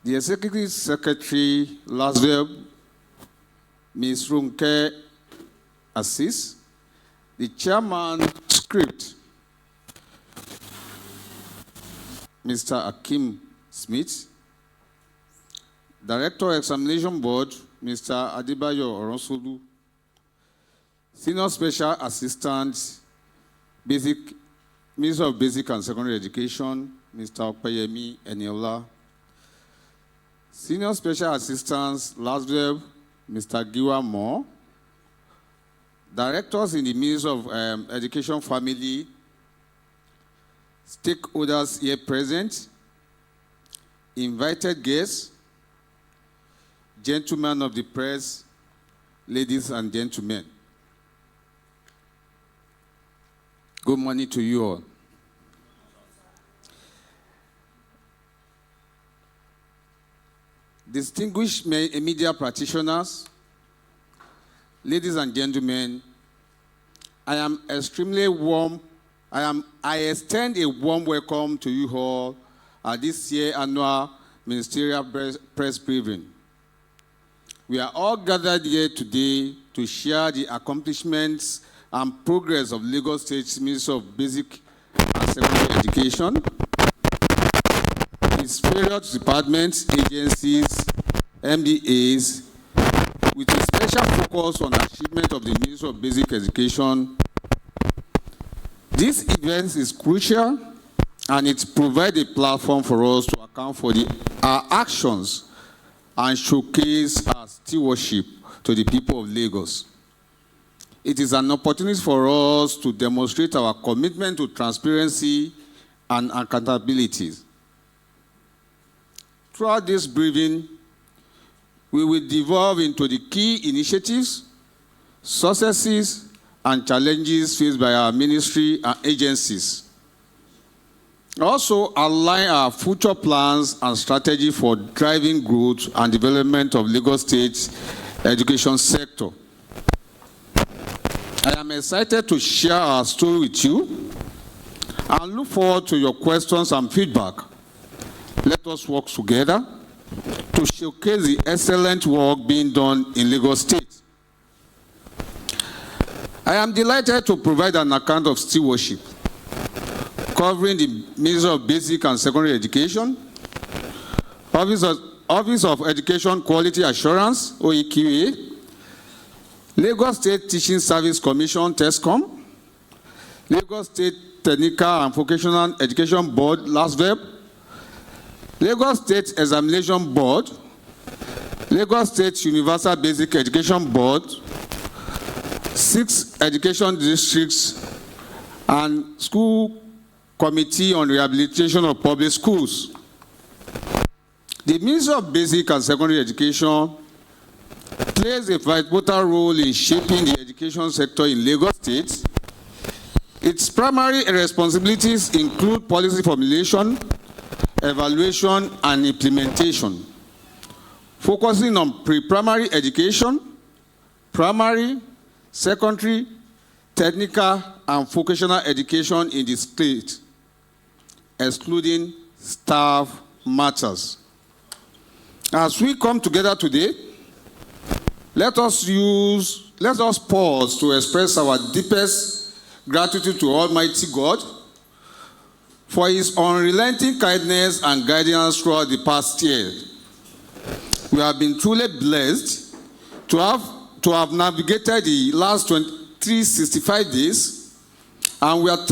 The Executive Secretary, last verb, Ms. Runke Assis. The Chairman, Script, Mr. Akim Smith. Director, Examination Board, Mr. Adebayo Oronsolu. Senior Special Assistant, Minister of Basic and Secondary Education, Mr. Opeyemi Eniola. Senior Special Assistants, last verb, Mr. Giwa Moore. Directors in the Ministry of Education Family, stakeholders here present, invited guests, gentlemen of the press, ladies and gentlemen. Good morning to you all. Distinguished media practitioners, ladies and gentlemen, I extend a warm welcome to you all at this year's annual ministerial press briefing. We are all gathered here today to share the accomplishments and progress of Lagos State's Ministry of Basic and Secondary Education, its various departments, agencies, MDAs, with a special focus on achievement of the Ministry of Basic Education. This event is crucial and it provides a platform for us to account for our actions and showcase our stewardship to the people of Lagos. It is an opportunity for us to demonstrate our commitment to transparency and accountability. Throughout this briefing, we will delve into the key initiatives, successes, and challenges faced by our ministry and agencies. Also, outline our future plans and strategy for driving growth and development of Lagos State's education sector. I am excited to share our story with you and look forward to your questions and feedback. Let us work together to showcase the excellent work being done in Lagos State. I am delighted to provide an account of stewardship covering the Ministry of Basic and Secondary Education, Office of Education Quality Assurance, OEQA, Lagos State Teaching Service Commission, TESCOM, Lagos State Technical and Vocational Education Board, LASVEB, Lagos State Examination Board, Lagos State Universal Basic Education Board, 6 education districts, and School Committee on Rehabilitation of Public Schools. The Ministry of Basic and Secondary Education plays a vital role in shaping the education sector in Lagos State. Its primary responsibilities include policy formulation, evaluation, and implementation, focusing on pre-primary education, primary, secondary, technical, and vocational education in the state, excluding staff matters. As we come together today, let us pause to express our deepest gratitude to Almighty God for His unrelenting kindness and guidance throughout the past year. We have been truly blessed to have navigated the last 365 days, and we are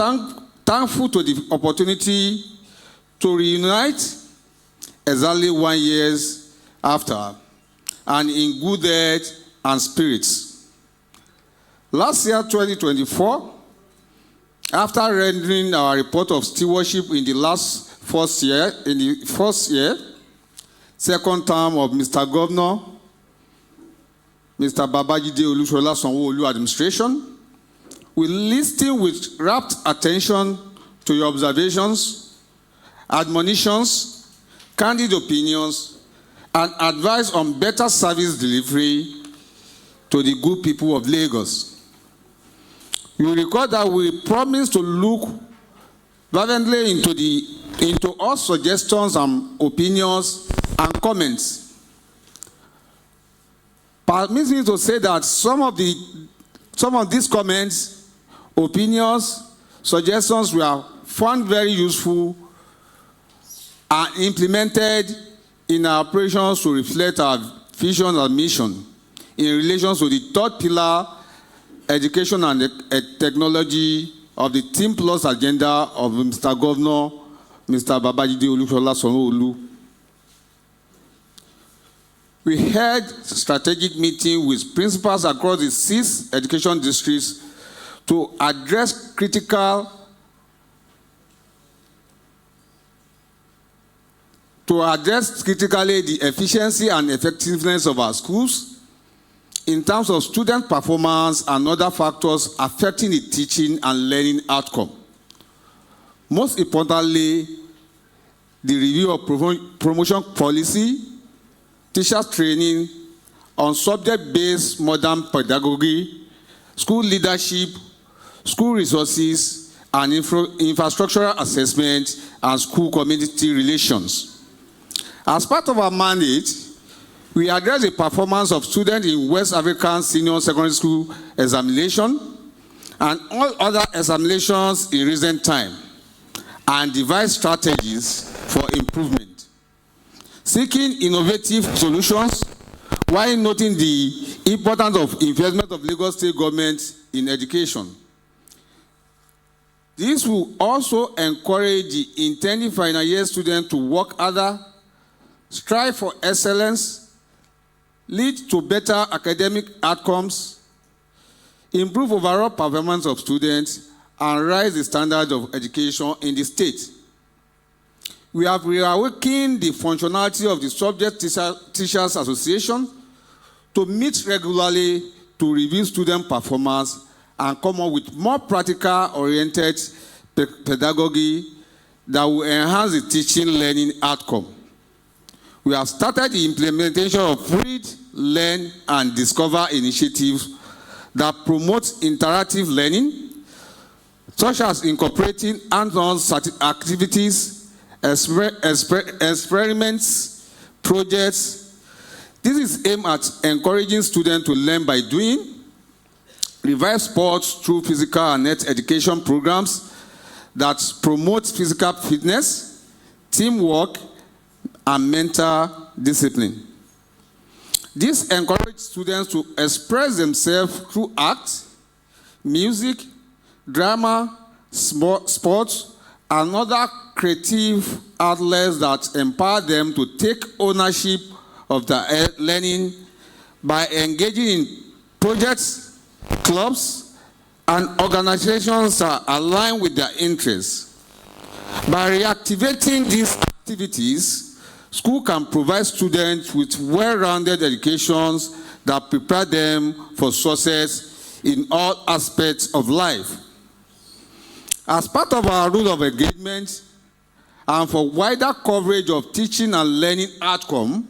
thankful to the opportunity to reunite exactly 1 year after, and in good health and spirits. Last year, 2024, after rendering our report of stewardship in the first year, second term of Mr. Governor, Mr. Babajide Olusola Sanwo-Olu administration, we listened with rapt attention to your observations, admonitions, candid opinions, and advice on better service delivery to the good people of Lagos. You recall that we promised to look fervently into all suggestions and opinions and comments. Permit me to say that some of these comments, opinions, suggestions were found very useful and implemented in our operations to reflect our vision and mission in relation to the third pillar, education and technology of the Team Plus agenda of Mr. Governor, Mr. Babajide Olusola Sanwo-Olu. We held strategic meeting with principals across the 6 education districts to address critically the efficiency and effectiveness of our schools in terms of student performance and other factors affecting the teaching and learning outcome. Most importantly, the review of promotion policy, teachers training on subject-based modern pedagogy, school leadership, school resources, and infrastructural assessment, and school community relations. As part of our mandate, we address the performance of students in West African Senior Secondary School examination and all other examinations in recent time, and devise strategies for improvement. Seeking innovative solutions while noting the importance of investment of Lagos State government in education. This will also encourage the intending final year students to work harder, strive for excellence, lead to better academic outcomes, improve overall performance of students, and raise the standard of education in the state. We have reawakened the functionality of the Subject Teachers Association to meet regularly to review student performance and come up with more practical-oriented pedagogy that will enhance the teaching learning outcome. We have started the implementation of Read, Learn, and Discover initiatives that promote interactive learning, such as incorporating hands-on activities, experiments, projects. This is aimed at encouraging students to learn by doing, revive sports through physical and net education programs that promote physical fitness, teamwork, and mental discipline. This encourages students to express themselves through art, music, drama, sports, and other creative outlets that empower them to take ownership of their learning by engaging in projects, clubs, and organizations that align with their interests. By reactivating these activities, school can provide students with well-rounded educations that prepare them for success in all aspects of life. As part of our rule of engagement and for wider coverage of teaching and learning outcome,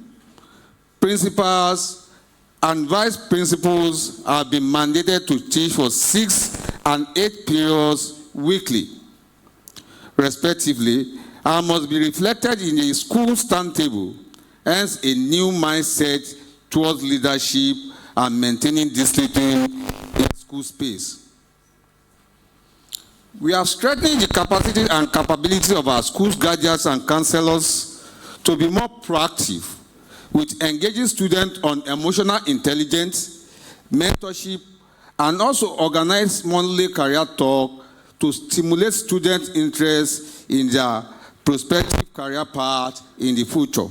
principals and vice principals have been mandated to teach for 6 and 8 periods weekly, respectively, and must be reflected in a school's timetable, hence a new mindset towards leadership and maintaining discipline in school space. We are strengthening the capacity and capability of our schools, guardians, and counselors to be more proactive with engaging students on emotional intelligence, mentorship, and also organize monthly career talk to stimulate students' interest in their prospective career path in the future.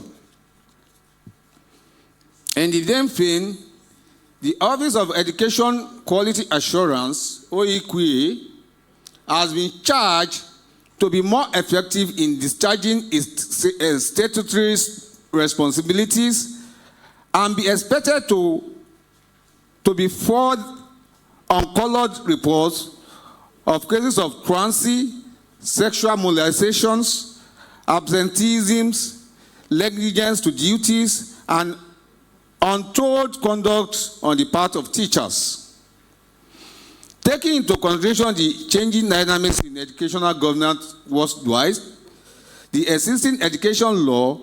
In the same vein, the Office of Education Quality Assurance, OEQA, has been charged to be more effective in discharging its statutory responsibilities and be expected to be forwarded on colored reports of cases of truancy, sexual molestations, absenteeisms, negligence to duties, and untold conduct on the part of teachers. Taking into consideration the changing dynamics in educational governance worldwide, the existing education law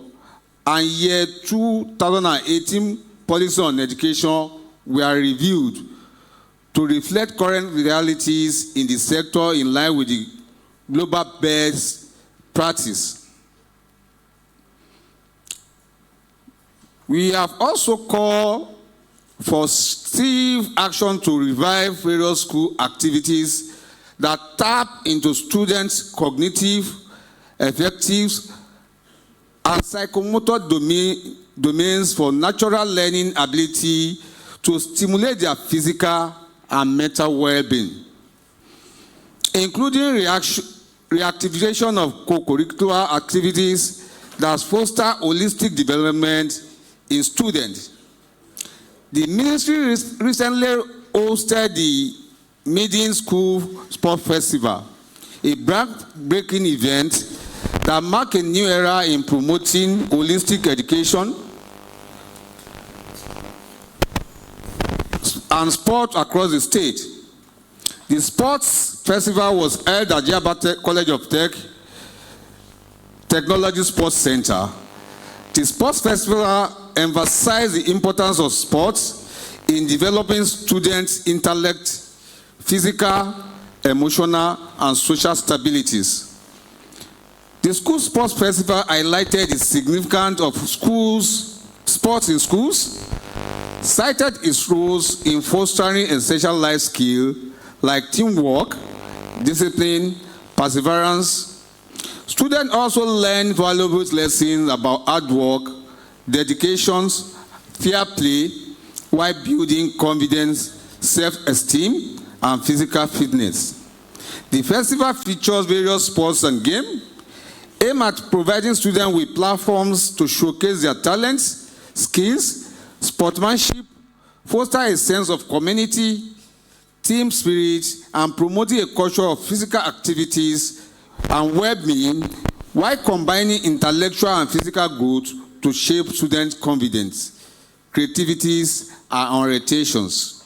and year 2018 policy on education were reviewed to reflect current realities in the sector in line with the global best practice. We have also called for swift action to revive various school activities that tap into students' cognitive, affective, and psychomotor domains for natural learning ability to stimulate their physical and mental well-being, including reactivation of co-curricular activities that foster holistic development in students. The ministry recently hosted the Maiden School Sport Festival, a groundbreaking event that marked a new era in promoting holistic education and sport across the state. The sports festival was held at Yaba College of Technology Sports Center. The sports festival emphasized the importance of sports in developing students' intellect, physical, emotional, and social stabilities. The School Sports Festival highlighted the significance of sports in schools, cited its roles in fostering essential life skills like teamwork, discipline, perseverance. Students also learned valuable lessons about hard work, dedication, fair play, while building confidence, self-esteem, and physical fitness. The festival features various sports and games, aimed at providing students with platforms to showcase their talents, skills, sportsmanship, foster a sense of community, team spirit, and promoting a culture of physical activities and well-being, while combining intellectual and physical growth to shape students' confidence, creativities, and orientations.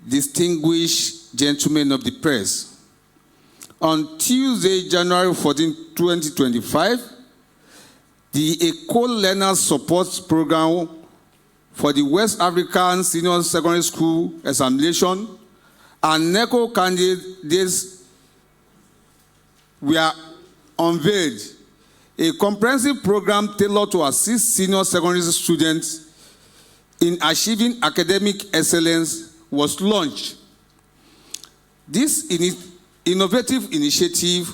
Distinguished gentlemen of the press, on Tuesday, January 14, 2025, the ECO Learners Support Program for the West African Senior Secondary School Examination and NECO candidates were unveiled. A comprehensive program tailored to assist senior secondary students in achieving academic excellence was launched. This innovative initiative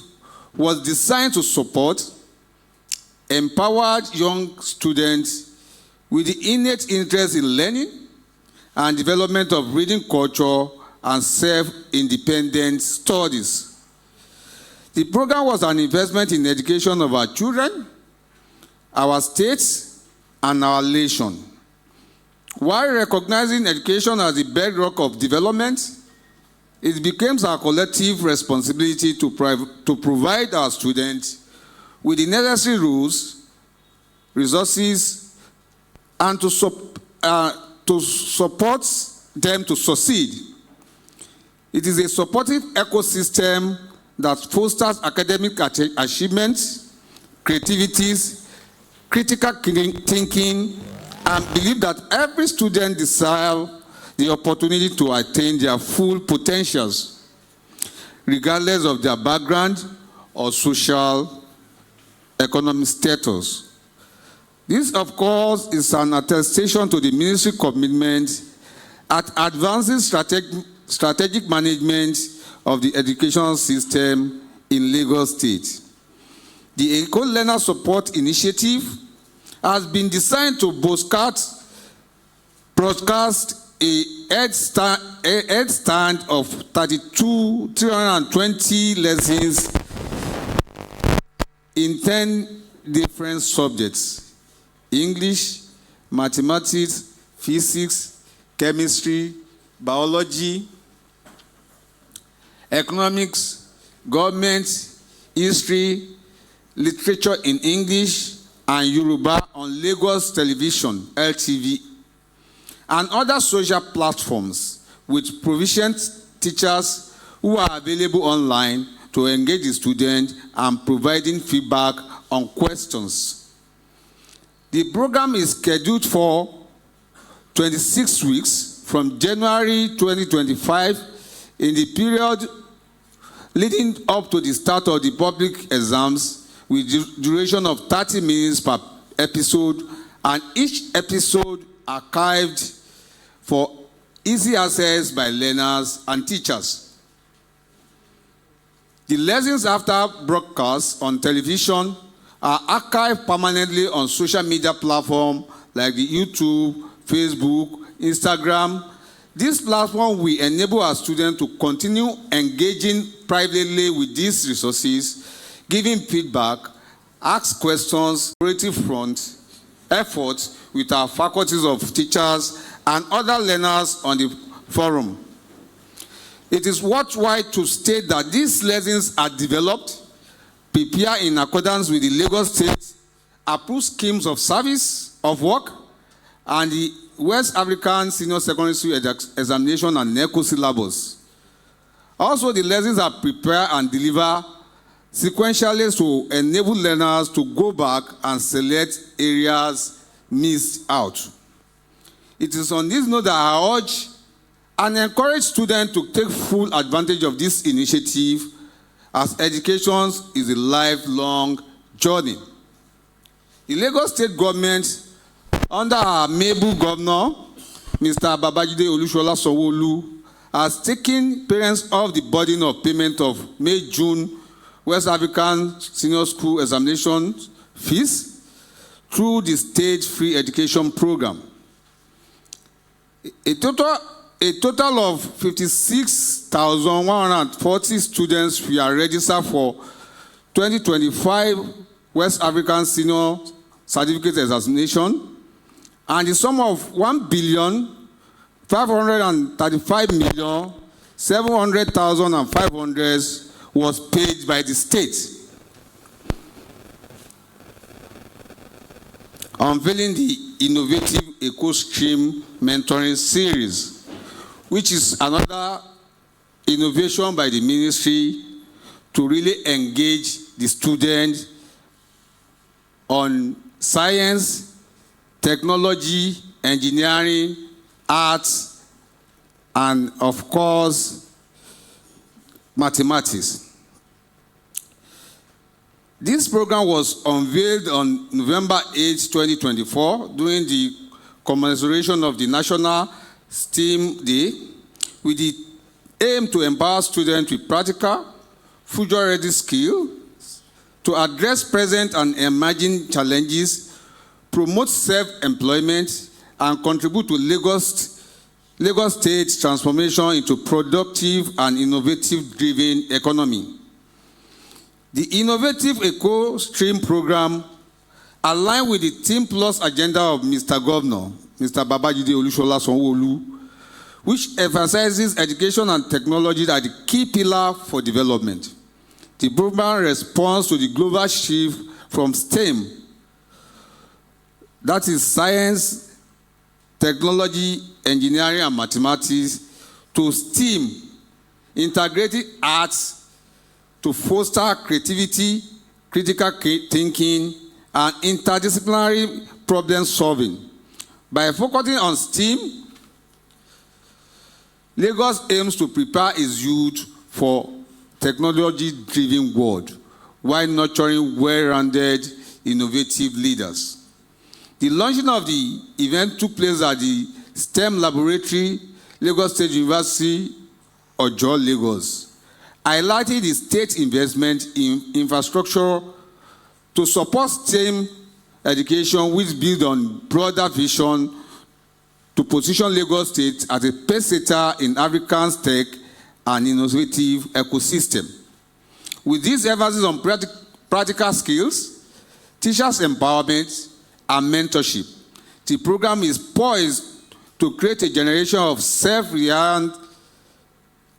was designed to support empowered young students with the innate interest in learning and development of reading culture and self-independent studies. The program was an investment in education of our children, our states, and our nation. While recognizing education as the bedrock of development, it becomes our collective responsibility to provide our students with the necessary rules, resources, and to support them to succeed. It is a supportive ecosystem that fosters academic achievements, creativities, critical thinking, and belief that every student deserves the opportunity to attain their full potentials, regardless of their background or social economic status. This, of course, is an attestation to the ministry's commitment at advancing strategic management of the educational system in Lagos State. The Eco Learner Support Initiative has been designed to broadcast a head stand of 320 lessons in 10 different subjects: English, mathematics, physics, chemistry, biology, economics, government, history, literature in English, and Yoruba on Lagos Television, LTV, and other social platforms with proficient teachers who are available online to engage the student and providing feedback on questions. The program is scheduled for 26 weeks from January 2025 in the period leading up to the start of the public exams with duration of 30 minutes per episode, and each episode archived for easy access by learners and teachers. The lessons after broadcast on television are archived permanently on social media platforms like the YouTube, Facebook, Instagram. This platform will enable our students to continue engaging privately with these resources, giving feedback, ask questions, collaborative front efforts with our faculties of teachers and other learners on the forum. It is worthwhile to state that these lessons are developed, prepared in accordance with the Lagos State approved schemes of service of work and the West African Senior Secondary School Examination and NECO syllabus. Also, the lessons are prepared and delivered sequentially to enable learners to go back and select areas missed out. It is on this note that I urge and encourage students to take full advantage of this initiative, as education is a lifelong journey. The Lagos State government, under our able governor, Mr. Babajide Olusola Sanwo-Olu, has taken parents off the burden of payment of May-June West African Senior School Examination fees through the State Free Education Program. A total of 56,140 students were registered for 2025 West African Senior Certificate Examination, and the sum of 1,535,700,500 was paid by the state. Unveiling the innovative EcoStream mentoring series, which is another innovation by the ministry to really engage the students on science, technology, engineering, arts, and of course, mathematics. This program was unveiled on November 8, 2024, during the commemoration of the National STEAM Day, with the aim to empower students with practical, future-ready skills to address present and emerging challenges, promote self-employment, and contribute to Lagos State's transformation into productive and innovative-driven economy. The innovative EcoStream program aligns with the Team Plus agenda of Mr. Governor, Mr. Babajide Olusola Sanwo-Olu, which emphasizes education and technology as the key pillar for development. The program responds to the global shift from STEM, that is science, technology, engineering, and mathematics, to STEAM, integrated arts, to foster creativity, critical thinking, and interdisciplinary problem solving. By focusing on STEAM, Lagos aims to prepare its youth for technology-driven world while nurturing well-rounded, innovative leaders. The launching of the event took place at the STEM Laboratory, Lagos State University, Ojo, Lagos, highlighting the state investment in infrastructure to support STEM education, which builds on broader vision to position Lagos State as a pacesetter in Africa's tech and innovative ecosystem. With this emphasis on practical skills, teachers' empowerment, and mentorship, the program is poised to create a generation of self-reliant,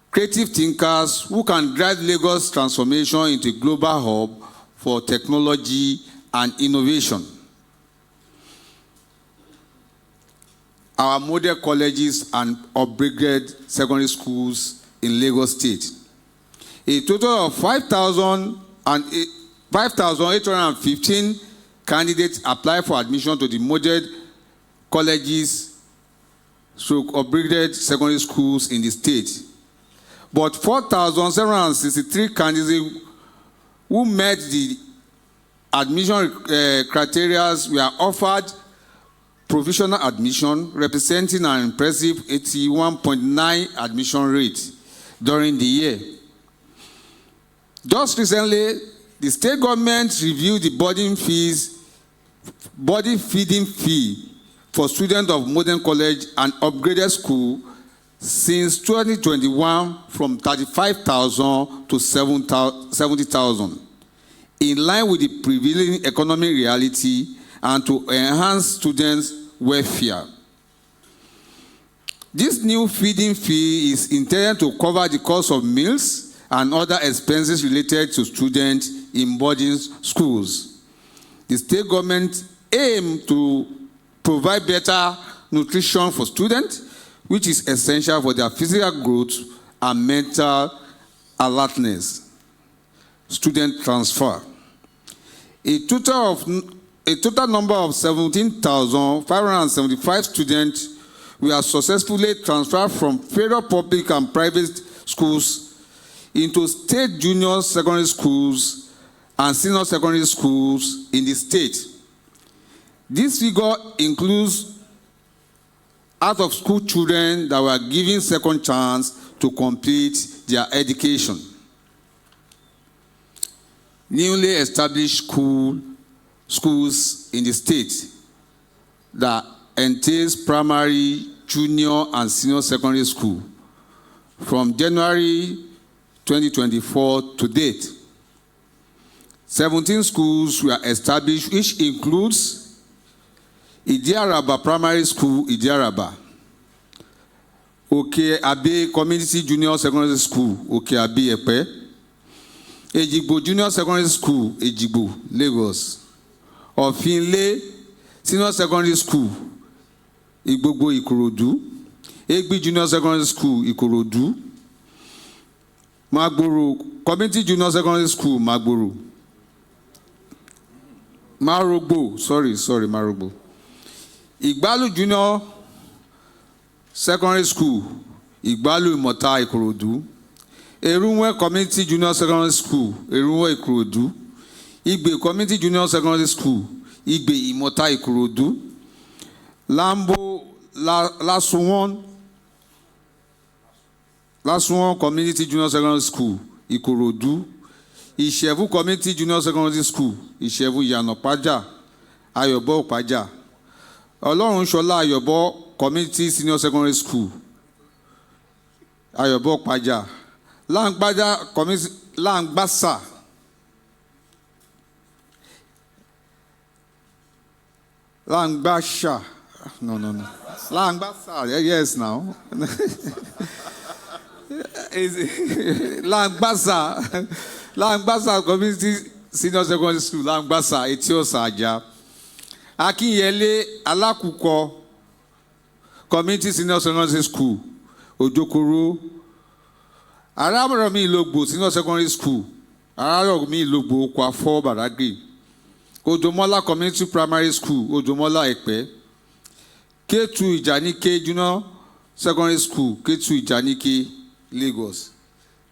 creative thinkers who can drive Lagos' transformation into a global hub for technology and innovation. Our model colleges and upgraded secondary schools in Lagos State. A total of 5,815 candidates apply for admission to the model colleges upgraded secondary schools in the state. But 4,763 candidates who met the admission criteria were offered provisional admission, representing an impressive 81.9% admission rate during the year. Just recently, the state government reviewed the body feeding fee for students of modern college and upgraded school since 2021 from 35,000 to 70,000, in line with the prevailing economic reality and to enhance students' welfare. This new feeding fee is intended to cover the cost of meals and other expenses related to students in boarding schools. The state government aims to provide better nutrition for students, which is essential for their physical growth and mental alertness. Student transfer. A total number of 17,575 students were successfully transferred from federal public and private schools into state junior secondary schools and senior secondary schools in the state. This figure includes out-of-school children that were given second chance to complete their education. Newly established schools in the state that entails primary, junior, and senior secondary school from January 2024 to date. 17 schools were established, which includes Idiaraba Primary School, Idiaraba, Oke Abe Community Junior Secondary School, Oke Abe Epe, Ejigbo Junior Secondary School, Ejigbo, Lagos, Ofinle Senior Secondary School, Igbogbo, Ikorodu, Egbi Junior Secondary School, Ikorodu, Magboro Community Junior Secondary School, Magboro, Marogbo, Marogbo, Igbalu Junior Secondary School, Igbalu Imota, Ikorodu, Erunwe Community Junior Secondary School, Erunwe, Ikorodu, Igbe Community Junior Secondary School, Igbe Imota, Ikorodu, Lambo Lasuwon Community Junior Secondary School, Ikorodu, Ìṣẹ̀fù Community Junior Secondary School, Ìṣẹ̀fù Ìyànàpájà, Ayọ̀bọ̀ Pájà, Ọlọ́runṣọlá Ayọ̀bọ̀ Community Senior Secondary School, Ayọ̀bọ̀ Pájà, Langbasa Community, Langbasa, Langbasa, yes now. Langbasa Community Senior Secondary School, Langbasa, Etiosa Aja. Akinyele Alakuko Community Senior Secondary School, Ojokoro. Araromi Ilogbo Senior Secondary School, Araromi Ilogbo, Kwafo, Badagry. Ojomola Community Primary School, Ojomola Ekpe. K2 Ijanike Junior Secondary School, K2 Ijanike, Lagos.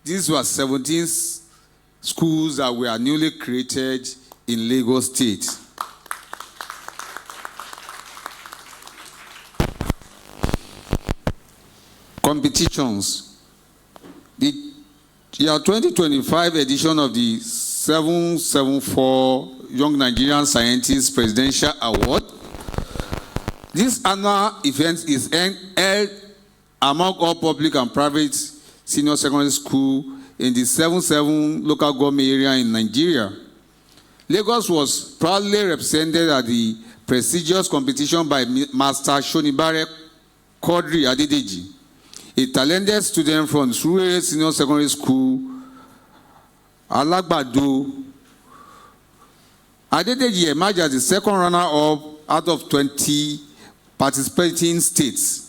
These were 17 schools that were newly created in Lagos State. Competitions. The year 2025 edition of the 774 Young Nigerian Scientists Presidential Award. This annual event is held among all public and private senior secondary schools in the 77 local government area in Nigeria. Lagos was proudly represented at the prestigious competition by Master Shonibare Quadri Adedeji, a talented student from Surulere Senior Secondary School, Alagbado. Adedeji emerged as the second runner-up out of 20 participating states.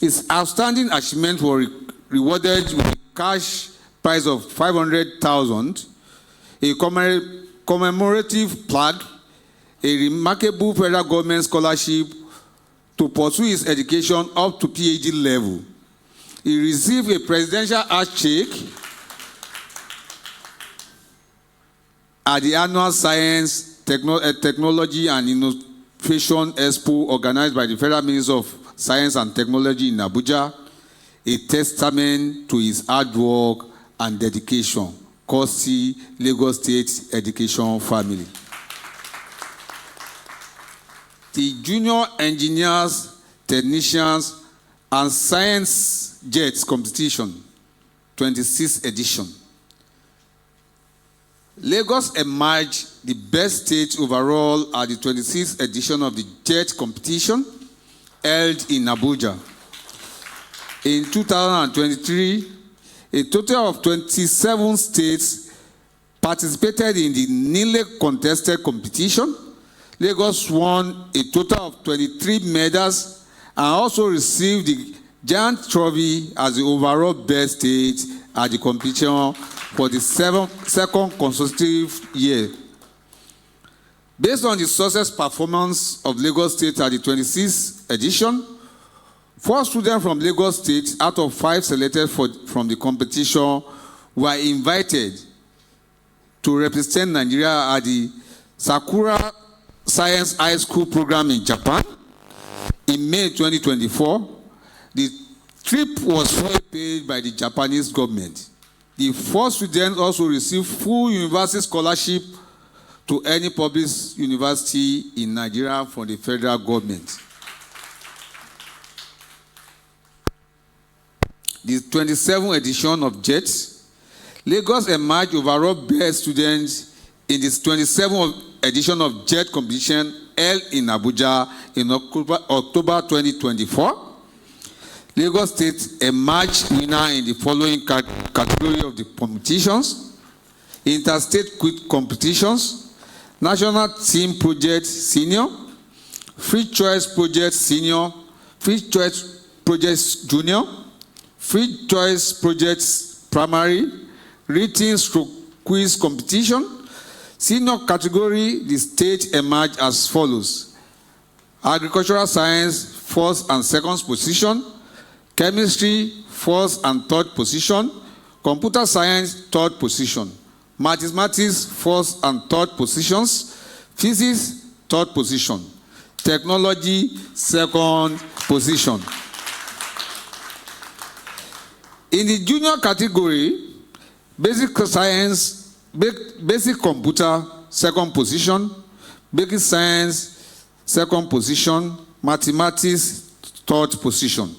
His outstanding achievement was rewarded with a cash prize of 500,000, a commemorative plaque, a remarkable federal government scholarship to pursue his education up to PhD level. He received a presidential art check at the annual Science, Technology and Innovation Expo organized by the Federal Ministry of Science and Technology in Abuja, a testament to his hard work and dedication. Courtesy, Lagos State Education Family. The Junior Engineers, Technicians, and Science Jets Competition, 26th edition. Lagos emerged the best state overall at the 26th edition of the Jet Competition held in Abuja. In 2023, a total of 27 states participated in the nearly contested competition. Lagos won a total of 23 medals and also received the Giant Trophy as the overall best state at the competition for the second consecutive year. Based on the success performance of Lagos State at the 26th edition, 4 students from Lagos State out of 5 selected from the competition were invited to represent Nigeria at the Sakura Science High School program in Japan in May 2024. The trip was fully paid by the Japanese government. The 4 students also received full university scholarship to any public university in Nigeria from the federal government. The 27th edition of JET, Lagos emerged overall best students in this 27th edition of JET competition held in Abuja in October 2024. Lagos State emerged winner in the following category of the competitions: interstate quiz competitions, national team project senior, free choice project senior, free choice project junior, free choice projects primary, written stroke quiz competition. Senior category, the state emerged as follows: agricultural science, first and second position; chemistry, first and third position; computer science, third position; mathematics, first and third positions; physics, third position; technology, second position. In the junior category, basic science, basic computer, second position; basic science, second position; mathematics, third position.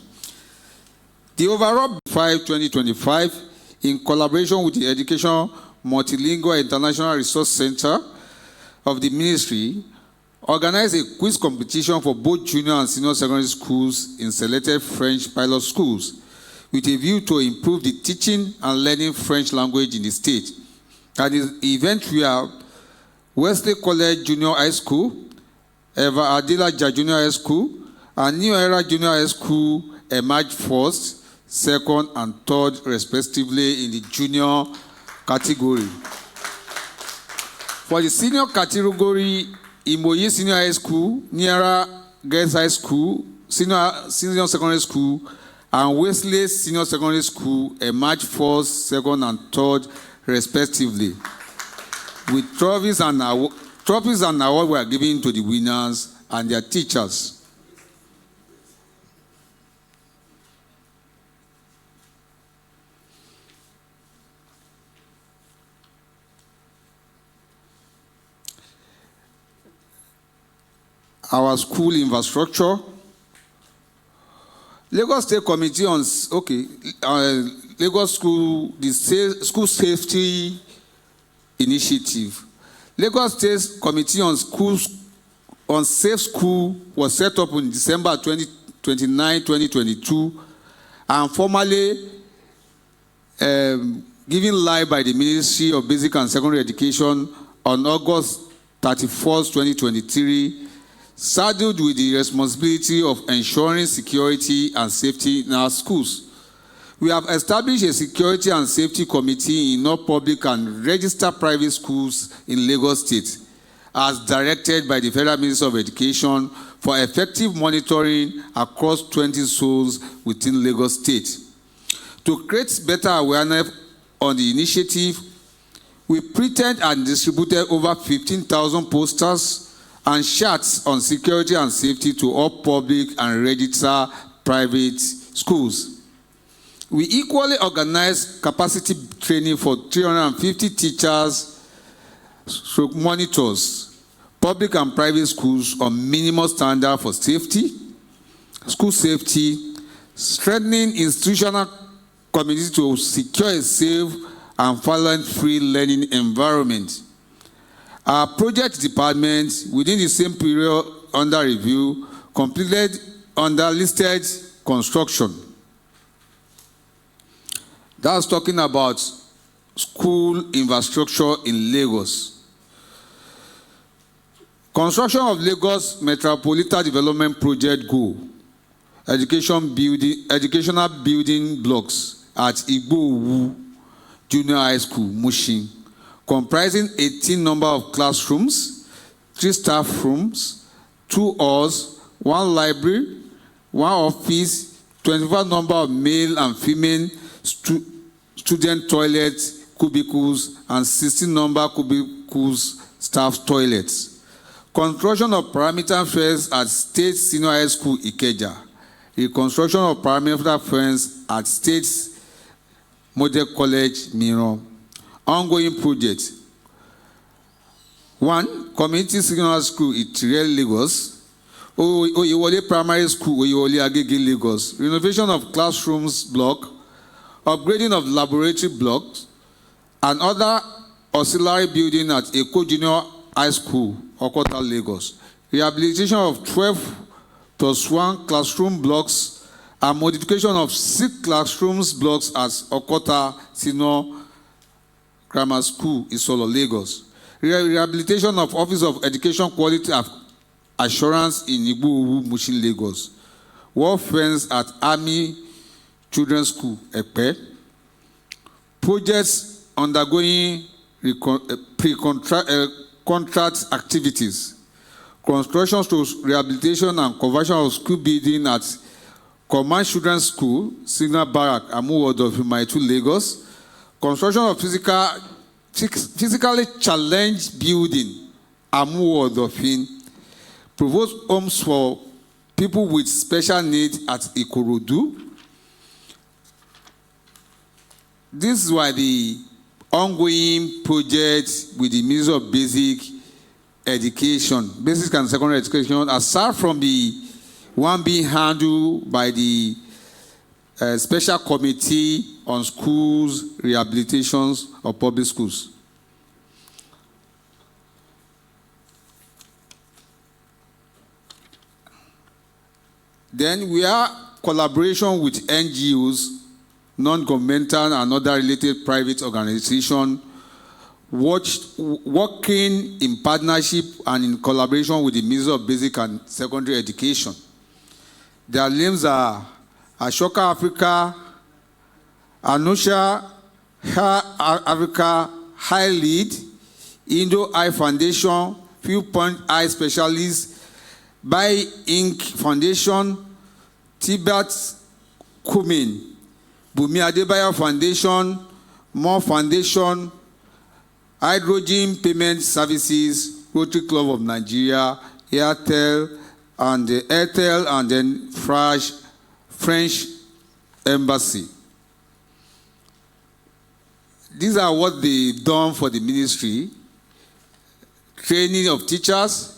The overall 2025, in collaboration with the Education Multilingual International Resource Center of the Ministry, organized a quiz competition for both junior and senior secondary schools in selected French pilot schools, with a view to improve the teaching and learning French language in the state. At the event, we have Wesley College Junior High School, Eva Adila Junior High School, and New Era Junior High School emerged first, second, and third, respectively, in the junior category. For the senior category, Imoyi Senior High School, Niera Girls High School, Senior Secondary School, and Wesley Senior Secondary School emerged first, second, and third, respectively, with trophies and awards were given to the winners and their teachers. Our school infrastructure. Lagos State Committee on Lagos School, the School Safety Initiative. Lagos State Committee on Safe School was set up in December 29, 2022, and formally given live by the Ministry of Basic and Secondary Education on August 31st, 2023, saddled with the responsibility of ensuring security and safety in our schools. We have established a security and safety committee in all public and registered private schools in Lagos State, as directed by the Federal Ministry of Education for effective monitoring across 20 schools within Lagos State. To create better awareness on the initiative, we printed and distributed over 15,000 posters and charts on security and safety to all public and registered private schools. We equally organized capacity training for 350 teachers, monitors, public and private schools on minimum standard for safety, school safety, strengthening institutional community to secure a safe and violence-free learning environment. Our project department, within the same period under review, completed underlisted construction. That's talking about school infrastructure in Lagos. Construction of Lagos Metropolitan Development Project Goal, educational building blocks at Igbo Junior High School, Mushin, comprising 18 number of classrooms, 3 staff rooms, 2 halls, 1 library, 1 office, 25 number of male and female student toilets, cubicles, and 16 number cubicles staff toilets. Construction of perimeter fence at State Senior High School, Ikeja. Reconstruction of perimeter fence at State Model College, Min.of. Ongoing project. 1. Community Senior School, Itirel, Lagos. Oyewole Primary School, Oyewole Agege, Lagos. Renovation of classrooms block, upgrading of laboratory blocks, and other auxiliary building at Eko Junior High School, Okota, Lagos. Rehabilitation of 12+1 classroom blocks and modification of 6 classrooms blocks at Okota Senior Grammar School, Isolo, Lagos. Rehabilitation of Office of Education Quality Assurance in Igbo Mushin, Lagos. Wall fence at Army Children's School, Epe. Projects undergoing pre-contract activities. Construction to rehabilitation and conversion of school building at Command Children's School, Signal Barrack, Amuwodo of Humaitu, Lagos. Construction of physically challenged building, Amuwodo of Proposed homes for people with special needs at Ikorodu. This was the ongoing project with the Ministry of Basic Education, Basic and Secondary Education, aside from the one being handled by the Special Committee on Schools Rehabilitations of Public Schools. Then we are collaboration with NGOs, non-governmental and other related private organizations, working in partnership and in collaboration with the Ministry of Basic and Secondary Education. Their names are Ashoka Africa, Anusha Africa High Lead, Indo Eye Foundation, Viewpoint Eye Specialists, Buy Inc. Foundation, Tibet Kumin, Bumi Adebayo Foundation, More Foundation, Hydrogen Payment Services, Rotary Club of Nigeria, Airtel, and then French Embassy. These are what they've done for the ministry. Training of teachers,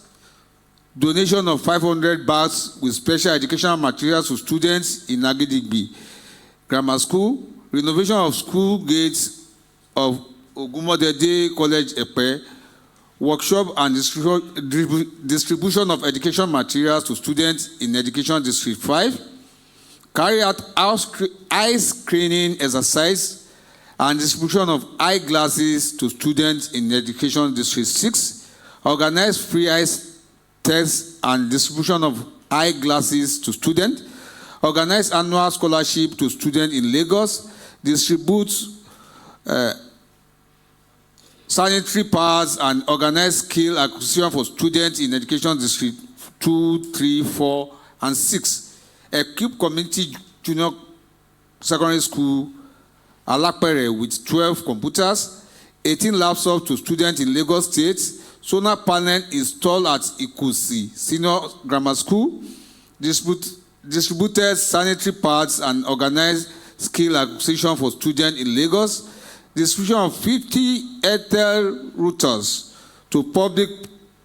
donation of 500 bags with special educational materials to students in Agidigbi Grammar School, renovation of school gates of Ogumodede College, Epe, workshop and distribution of education materials to students in Education District 5, carry out eye screening exercise and distribution of eyeglasses to students in Education District 6, organize free eye tests and distribution of eyeglasses to students, organize annual scholarship to students in Lagos, distribute sanitary pads, and organized skill acquisition for students in Education District 2, 3, 4, and 6. Equip Community Junior Secondary School, Alapere, with 12 computers, 18 laptops to students in Lagos State, solar panel installed at Ikusi Senior Grammar School, distributed sanitary pads and organized skill acquisition for students in Lagos, distribution of 50 Airtel routers to public,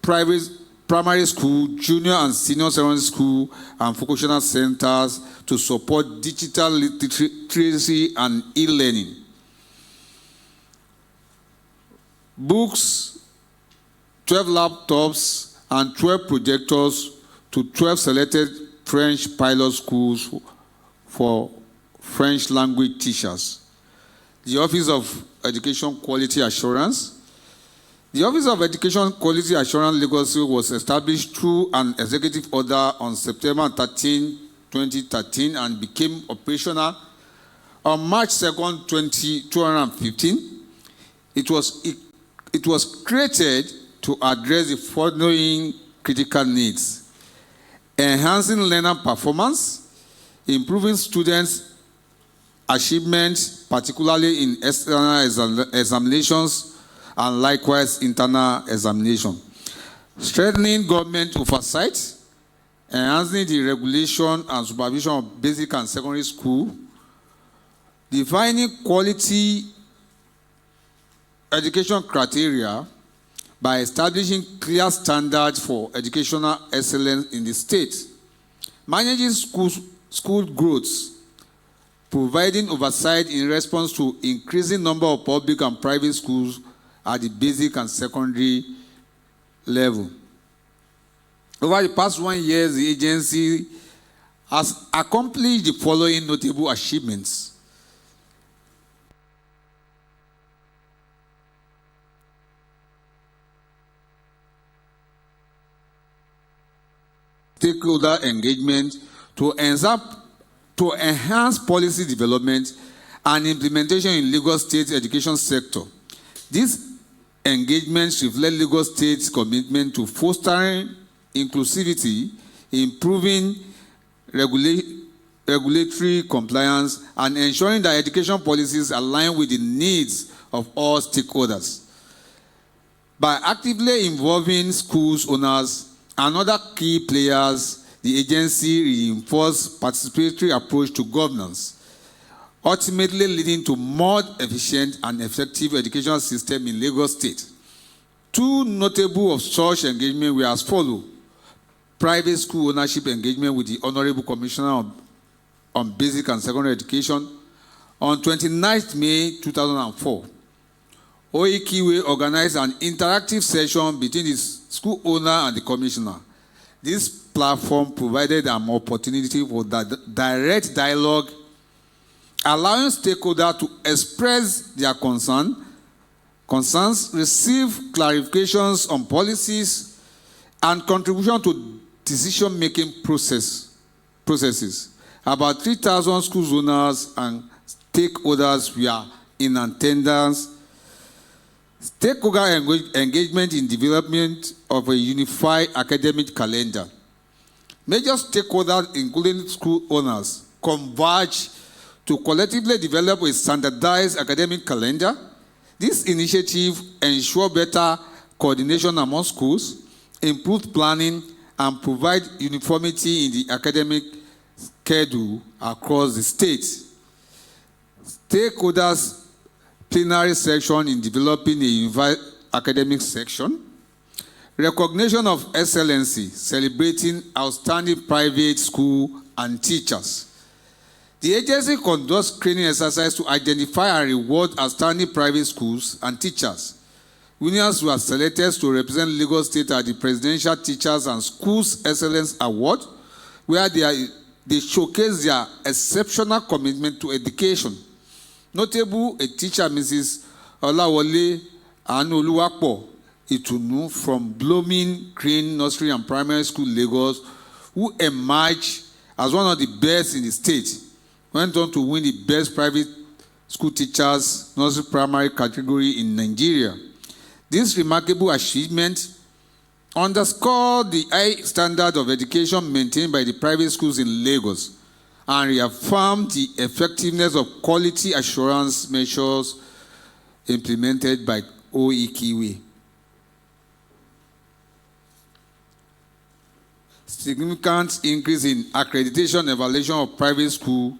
private, primary school, junior and senior secondary school, and vocational centers to support digital literacy and e-learning. Books, 12 laptops, and 12 projectors to 12 selected French pilot schools for French language teachers. The Office of Education Quality Assurance. The Office of Education Quality Assurance Lagos was established through an executive order on September 13, 2013, and became operational on March 2nd, 2015. It was created to address the following critical needs: enhancing learner performance, improving students' achievement, particularly in external examinations and likewise internal examination, strengthening government oversight, enhancing the regulation and supervision of basic and secondary school, defining quality education criteria by establishing clear standards for educational excellence in the state, managing school growth, providing oversight in response to increasing number of public and private schools at the basic and secondary level. Over the past 1 year, the agency has accomplished the following notable achievements. Stakeholder engagement to enhance policy development and implementation in Lagos State education sector. This engagement reflects Lagos State's commitment to fostering inclusivity, improving regulatory compliance, and ensuring that education policies align with the needs of all stakeholders. By actively involving schools owners and other key players, the agency reinforced participatory approach to governance, ultimately leading to more efficient and effective education system in Lagos State. Two notable of such engagement were as follows: private school ownership engagement with the Honorable Commissioner on Basic and Secondary Education on 29th May 2004. OEKIWE organized an interactive session between the school owner and the commissioner. This platform provided an opportunity for direct dialogue, allowing stakeholders to express their concerns, receive clarifications on policies, and contribution to decision-making processes. About 3,000 school owners and stakeholders were in attendance. Stakeholder engagement in development of a unified academic calendar. Major stakeholders, including school owners, converge to collectively develop a standardized academic calendar. This initiative ensures better coordination among schools, improved planning, and provide uniformity in the academic schedule across the state. Stakeholders plenary section in developing a unified academic section. Recognition of excellency, celebrating outstanding private school and teachers. The agency conducts screening exercise to identify and reward outstanding private schools and teachers. Winners were selected to represent Lagos State at the Presidential Teachers and Schools Excellence Award, where they showcase their exceptional commitment to education. Notable, a teacher, Mrs. Olawole Anoluwapo Itunu from Blooming Green Nursery and Primary School, Lagos, who emerged as one of the best in the state, went on to win the best private school teachers nursery primary category in Nigeria. This remarkable achievement underscored the high standard of education maintained by the private schools in Lagos and reaffirmed the effectiveness of quality assurance measures implemented by OEKW. Significant increase in accreditation evaluation of private school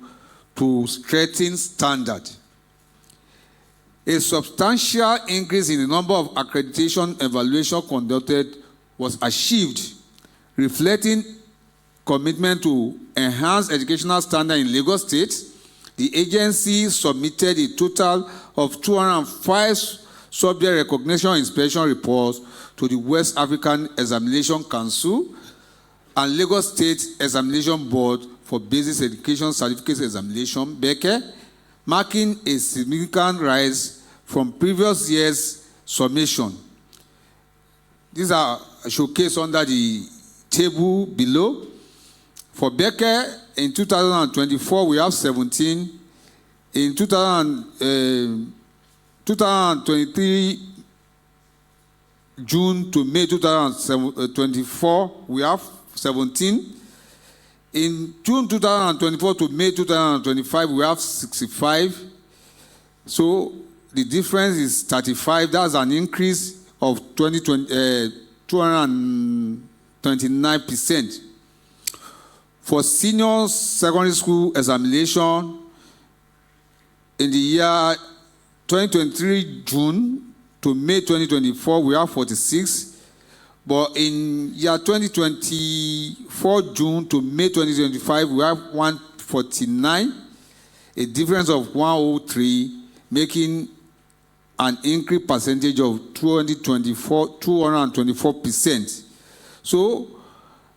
to strengthen standard. A substantial increase in the number of accreditation evaluations conducted was achieved, reflecting commitment to enhance educational standards in Lagos State. The agency submitted a total of 205 subject recognition inspection reports to the West African Examination Council and Lagos State Examination Board for Basic Education Certificate Examination, BECE, marking a significant rise from previous year's submission. These are showcased under the table below. For BECE, in 2024, we have 17. In 2023, June to May 2024, we have 17. In June 2024 to May 2025, we have 65. So the difference is 35. That's an increase of 229%. For senior secondary school examination, in the year 2023 June to May 2024, we have 46. But in year 2024 June to May 2025, we have 149, a difference of 103, making an increased percentage of 224%. So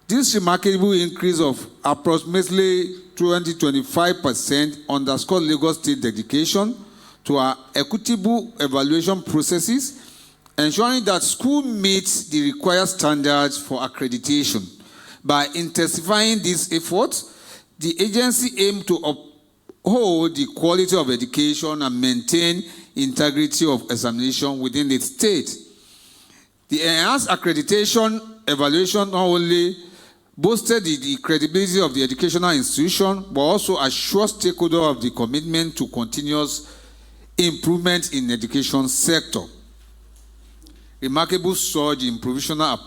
this remarkable increase of approximately 25% underscores Lagos State dedication to our equitable evaluation processes, ensuring that schools meet the required standards for accreditation. By intensifying these efforts, the agency aims to uphold the quality of education and maintain integrity of examination within its state. The enhanced accreditation evaluation not only boosted the credibility of the educational institution, but also assured stakeholders of the commitment to continuous improvement in education sector. Remarkable surge in provisional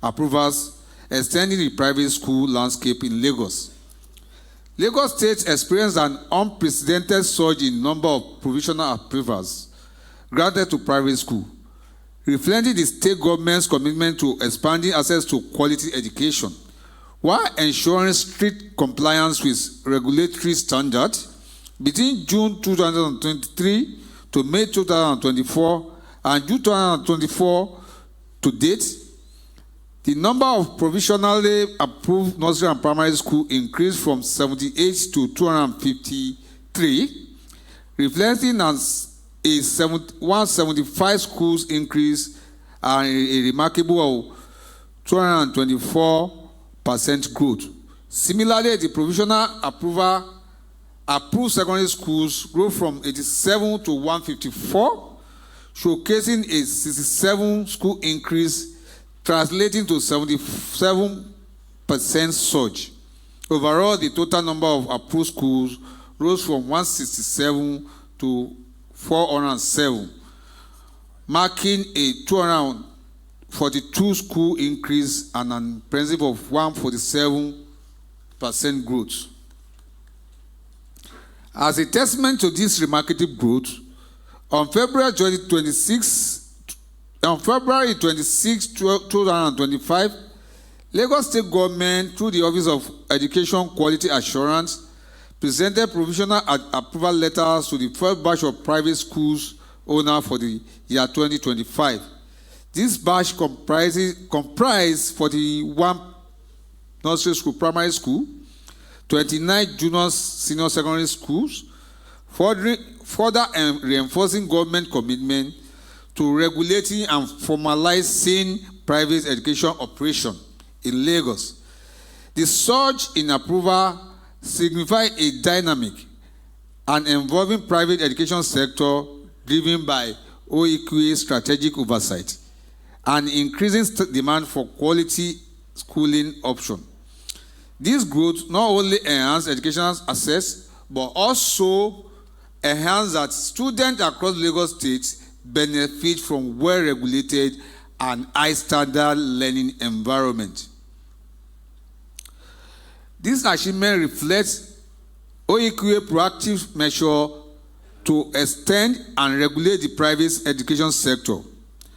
approvals extending the private school landscape in Lagos. Lagos State experienced an unprecedented surge in number of provisional approvals granted to private schools, reflecting the state government's commitment to expanding access to quality education, while ensuring strict compliance with regulatory standards. Between June 2023 to May 2024 and June 2024 to date, the number of provisionally approved nursery and primary schools increased from 78 to 253, reflecting as a 175 schools increase and a remarkable 224% growth. Similarly, the provisional approved secondary schools grew from 87 to 154, showcasing a 67 school increase, translating to 77% surge. Overall, the total number of approved schools rose from 167 to 407, marking a 242 school increase and an impressive of 147% growth. As a testament to this remarkable growth, on February 26, 2025, Lagos State Government, through the Office of Education Quality Assurance, presented provisional approval letters to the first batch of private schools owners for the year 2025. This batch comprised 41 nursery school, primary school, 29 junior senior secondary schools, further reinforcing government commitment to regulating and formalizing private education operation in Lagos. The surge in approval signifies a dynamic and evolving private education sector driven by OEQA strategic oversight and increasing demand for quality schooling options. This growth not only enhances educational access, but also enhances that students across Lagos State benefit from well-regulated and high-standard learning environment. This achievement reflects OEQA proactive measure to extend and regulate the private education sector.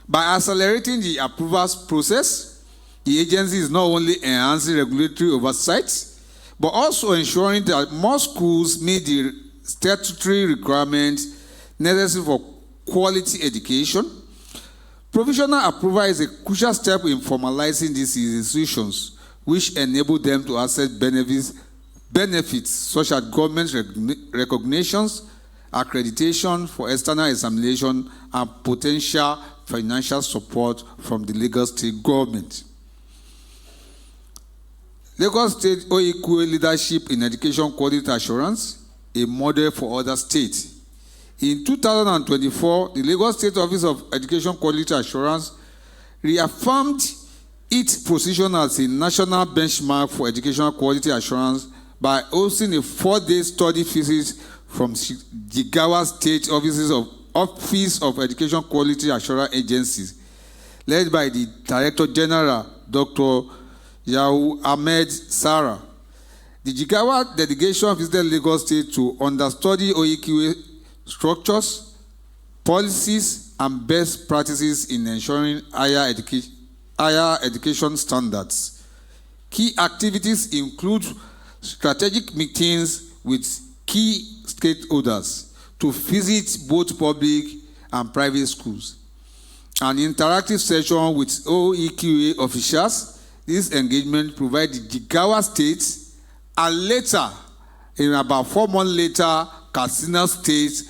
By accelerating the approvals process, the agency is not only enhancing regulatory oversight, but also ensuring that more schools meet the statutory requirements necessary for quality education. Provisional approval is a crucial step in formalizing these institutions, which enable them to access benefits such as government recognitions, accreditation for external examination, and potential financial support from the Lagos State government. Lagos State OEQA leadership in education quality assurance, a model for other states. In 2024, the Lagos State Office of Education Quality Assurance reaffirmed its position as a national benchmark for educational quality assurance by hosting a 4-day study visit from Jigawa State Office of Education Quality Assurance Agencies, led by the Director General, Dr. Yahoo Ahmed Sarah. The Jigawa delegation visited Lagos State to understudy OEQA structures, policies, and best practices in ensuring higher education standards. Key activities include strategic meetings with key stakeholders to visit both public and private schools. An interactive session with OEQA officials. This engagement provided Jigawa State, and later, in about 4 months later, Katsina State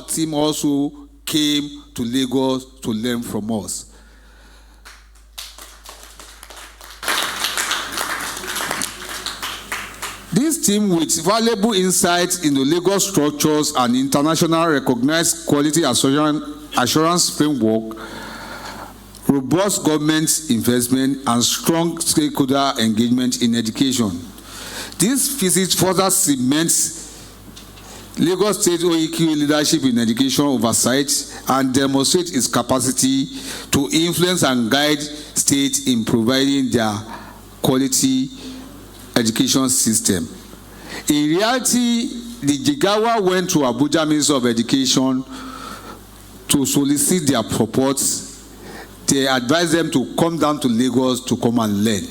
team also came to Lagos to learn from us. This team, with valuable insights into Lagos structures and international recognized quality assurance framework, robust government investment, and strong stakeholder engagement in education. This visit further cements Lagos State OEQ leadership in education oversight and demonstrates its capacity to influence and guide states in providing their quality education system. In reality, the Jigawa went to Abuja Ministry of Education to solicit their support. They advised them to come down to Lagos to come and learn.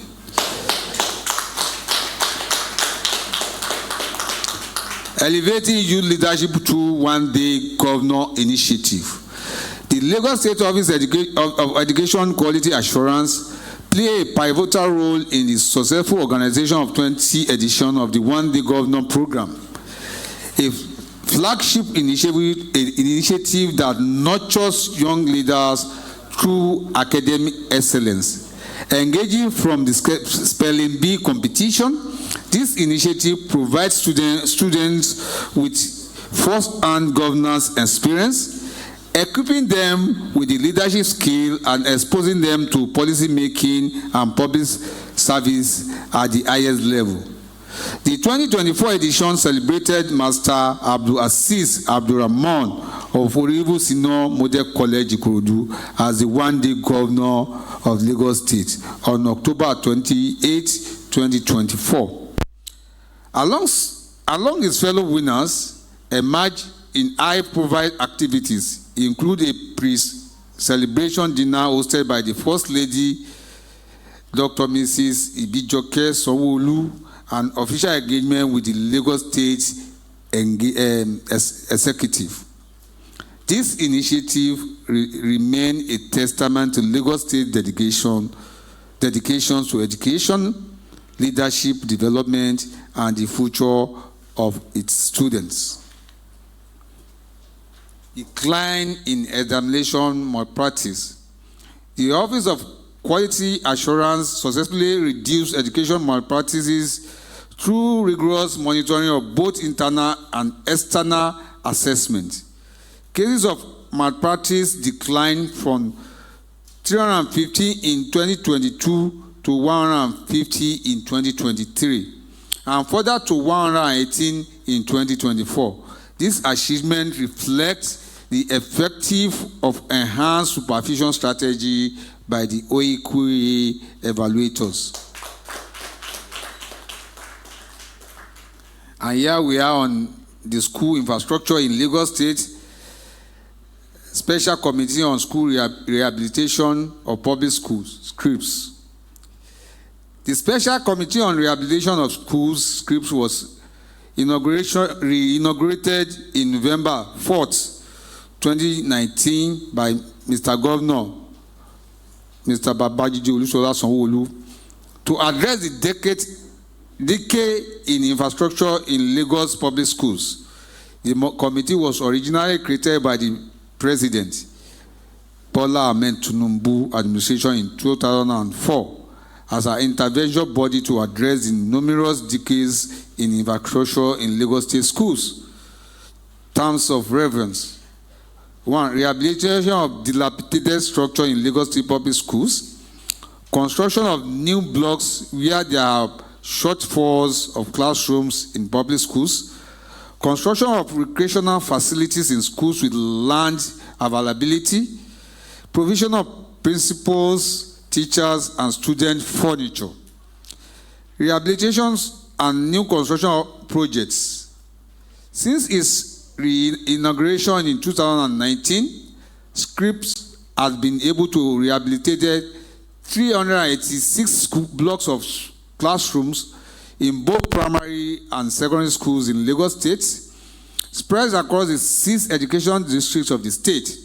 Elevating youth leadership through one-day governor initiative. The Lagos State Office of Education Quality Assurance play a pivotal role in the successful organization of 20 edition of the One-Day Governor Program, a flagship initiative that nurtures young leaders through academic excellence. Engaging from the spelling bee competition, this initiative provides students with first-hand governance experience, equipping them with the leadership skill and exposing them to policy making and public service at the highest level. The 2024 edition celebrated Master Abdul Aziz Abdurrahman of Oribu Senior Model College Ikorodu as the one-day governor of Lagos State on October 28, 2024. Along his fellow winners, emerged in high-profile activities, include a pre-celebration dinner hosted by the First Lady, Dr. Mrs. Ibijoke Sanwo-Olu, and official engagement with the Lagos State Executive. This initiative remains a testament to Lagos State dedication to education, leadership development, and the future of its students. Decline in examination malpractice. The Office of Quality Assurance successfully reduced education malpractices through rigorous monitoring of both internal and external assessment. Cases of malpractice declined from 350 in 2022 to 150 in 2023, and further to 118 in 2024. This achievement reflects the effective of enhanced supervision strategy by the OEQA evaluators. And here we are on the school infrastructure in Lagos State, Special Committee on School Rehabilitation of Public Schools, SCRIPS. The Special Committee on Rehabilitation of Schools, SCRIPS, was inaugurated in November 4th, 2019 by Mr. Governor, Mr. Babajide Olusola Sanwo-Olu, to address the decay in infrastructure in Lagos public schools. The committee was originally created by the President, Bola Ahmed Tinubu administration in 2004 as an intervention body to address the numerous decays in infrastructure in Lagos State schools. Terms of reference: 1. Rehabilitation of dilapidated structure in Lagos State public schools. Construction of new blocks where there are shortfalls of classrooms in public schools. Construction of recreational facilities in schools with land availability. Provision of principals, teachers, and student furniture. Rehabilitations and new construction projects. Since its re-inauguration in 2019, SCRIPS has been able to rehabilitate 386 blocks of classrooms in both primary and secondary schools in Lagos State, spread across the 6 education districts of the state.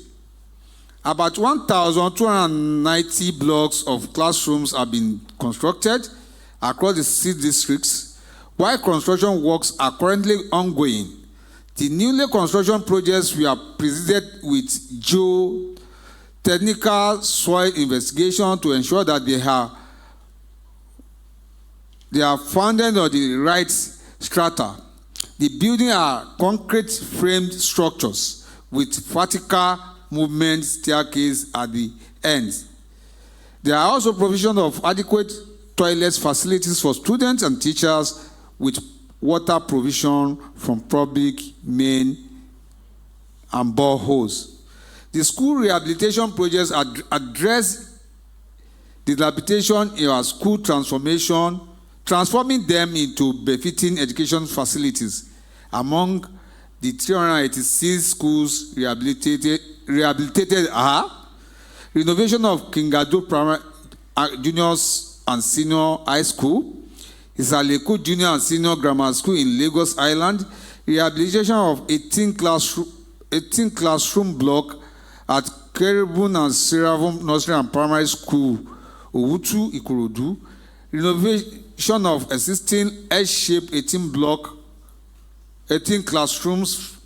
About 1,290 blocks of classrooms have been constructed across the 6 districts, while construction works are currently ongoing. The newly construction projects were presented with geotechnical soil investigation to ensure that they are founded on the right strata. The buildings are concrete framed structures with vertical movement staircase at the ends. There are also provision of adequate toilet facilities for students and teachers with water provision from public main and boreholes. The school rehabilitation projects address dilapidation in our school transformation, transforming them into befitting education facilities. Among the 386 schools rehabilitated are renovation of Kingado Primary Juniors and Senior High School, Isaleku Junior and Senior Grammar School in Lagos Island, rehabilitation of 18 classroom block at Kerubun and Seraphim Nursery and Primary School, Owutu, Ikorodu, renovation of existing S-shaped 18 classrooms,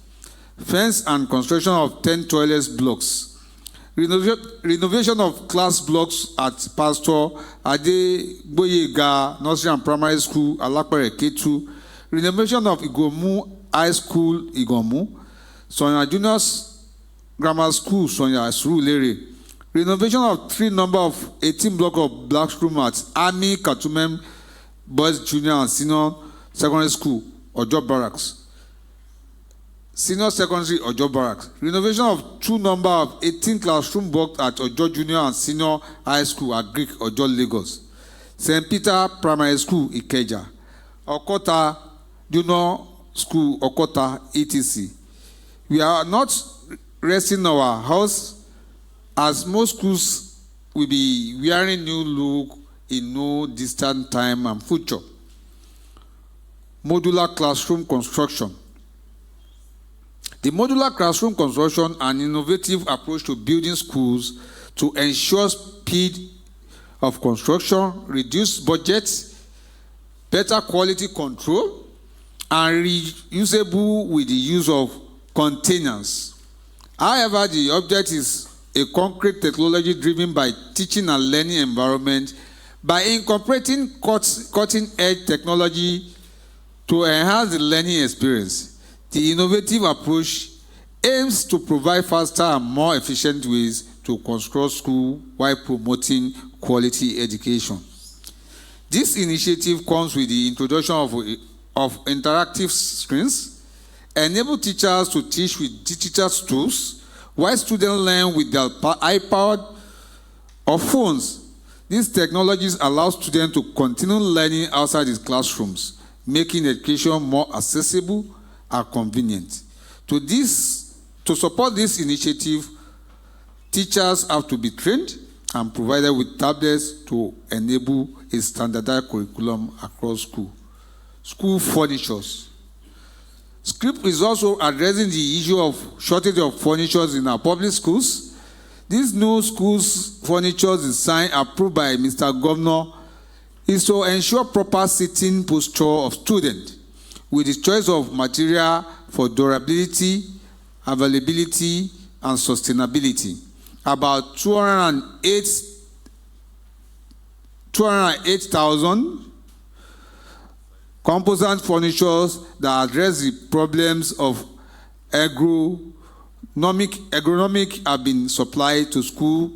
fence and construction of 10 toilet blocks. Renovation of class blocks at Pastor Adegboyega Nursery and Primary School, Alapere Ketu. Renovation of Igomu High School, Igomu. Sonia Juniors Grammar School, Sonia Surulere. Renovation of 18 block of black room at Army Katumen Boys Junior and Senior Secondary School, Ojo Barracks. Senior Secondary Ojo Barracks. Renovation of 18 classroom blocks at Ojo Junior and Senior High School at Greek Ojo Lagos. St. Peter Primary School, Ikeja. Okota Junior School, Okota, etc. We are not resting our house, as most schools will be wearing new look in no distant time and future. Modular classroom construction. The modular classroom construction, an innovative approach to building schools to ensure speed of construction, reduce budgets, better quality control, and reusable with the use of containers. However, the object is a concrete technology driven by teaching and learning environment by incorporating cutting-edge technology to enhance the learning experience. The innovative approach aims to provide faster and more efficient ways to construct school while promoting quality education. This initiative comes with the introduction of interactive screens, enable teachers to teach with digital tools, while students learn with their iPad or phones. These technologies allow students to continue learning outside the classrooms, making education more accessible and convenient. To support this initiative, teachers have to be trained and provided with tablets to enable a standardized curriculum across school. School furnitures. SC.Edu.reels is also addressing the issue of shortage of furnitures in our public schools. This new school's furniture design approved by Mr. Governor is to ensure proper sitting posture of students with the choice of material for durability, availability, and sustainability. About 208,000 composite furnitures that address the problems of ergonomic have been supplied to school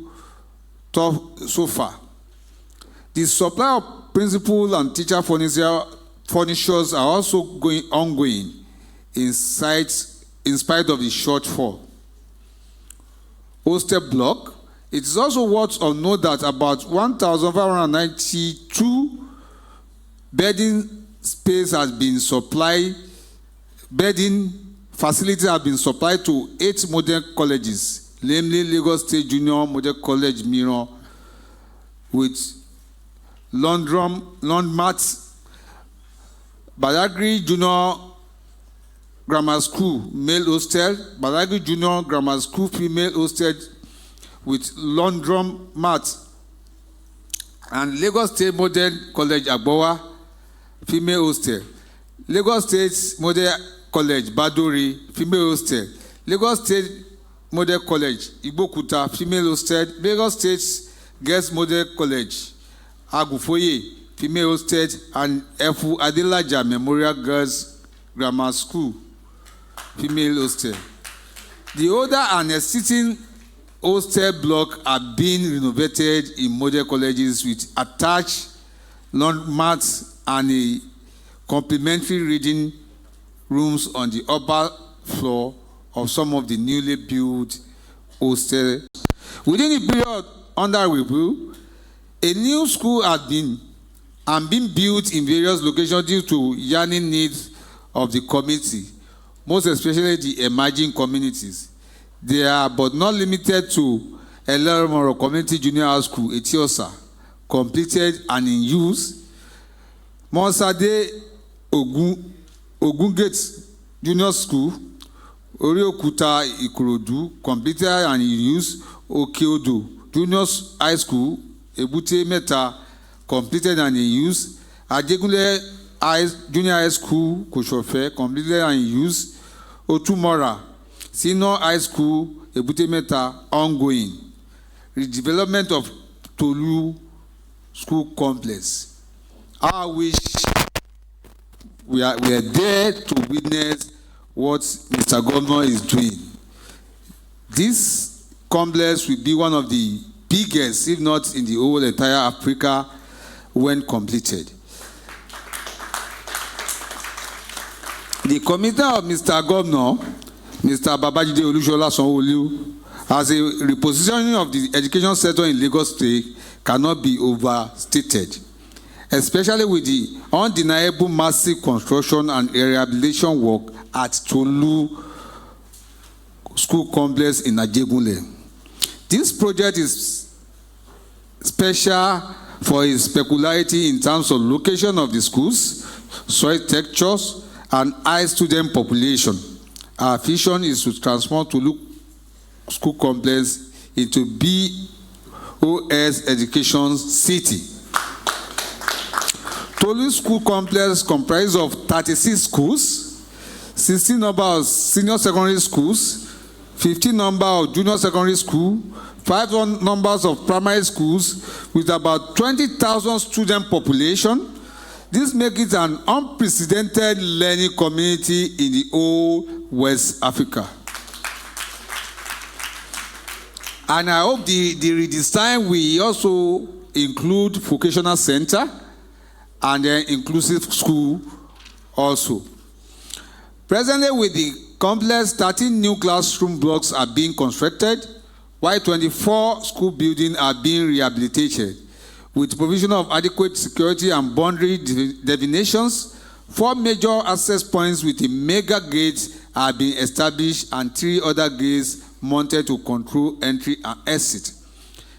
so far. The supply of principal and teacher furnitures are also ongoing in spite of the shortfall. Hostel block. It is also worth of note that about 1,592 bedding space has been supplied. Bedding facilities have been supplied to 8 modern colleges, namely Lagos State Junior Model College Mirror, with laundromats, Badagry Junior Grammar School male hostel, Badagry Junior Grammar School female hostel with laundromat, and Lagos State Model College Agbowa female hostel, Lagos State Model College Badori female hostel, Lagos State Model College Igbokuta female hostel, Lagos State Girls Model College Agufoye female hostel, and Efu Adelaja Memorial Girls Grammar School female hostel. The older and existing hostel block are being renovated in model colleges with attached laundromats and a complementary reading rooms on the upper floor of some of the newly built hostels. Within the period under review, a new school had been built in various locations due to yearning needs of the community, most especially the emerging communities. They are but not limited to Eleromoro Community Junior High School, Etiosa, completed and in use. Monsade Ogungate Junior School, Oriokuta Ikorodu, completed and in use. Okeodo Junior High School, Ebute Meta, completed and in use. Ajegunle Junior High School, Koshofe, completed and in use. Otumora Senior High School, Ebute Meta, ongoing. Redevelopment of Tolu School Complex. I wish we are there to witness what Mr. Governor is doing. This complex will be one of the biggest, if not in the whole entire Africa, when completed. The commitment of Mr. Governor, Mr. Babajide Olusola Sanwo-Olu, as a repositioning of the education sector in Lagos State cannot be overstated, especially with the undeniable massive construction and rehabilitation work at Tolu School Complex in Ajegunle. This project is special for its peculiarity in terms of location of the schools, soil textures, and high student population. Our vision is to transform Tolu School Complex into BOS Education City. Tolu School Complex comprises of 36 schools, 16 number of senior secondary schools, 15 number of junior secondary school, 5 numbers of primary schools with about 20,000 student population. This makes it an unprecedented learning community in the whole West Africa. And I hope the redesign will also include vocational center and then inclusive school also. Presently, with the complex, 13 new classroom blocks are being constructed, while 24 school buildings are being rehabilitated. With provision of adequate security and boundary definitions, 4 major access points with a mega gate are being established and 3 other gates mounted to control entry and exit.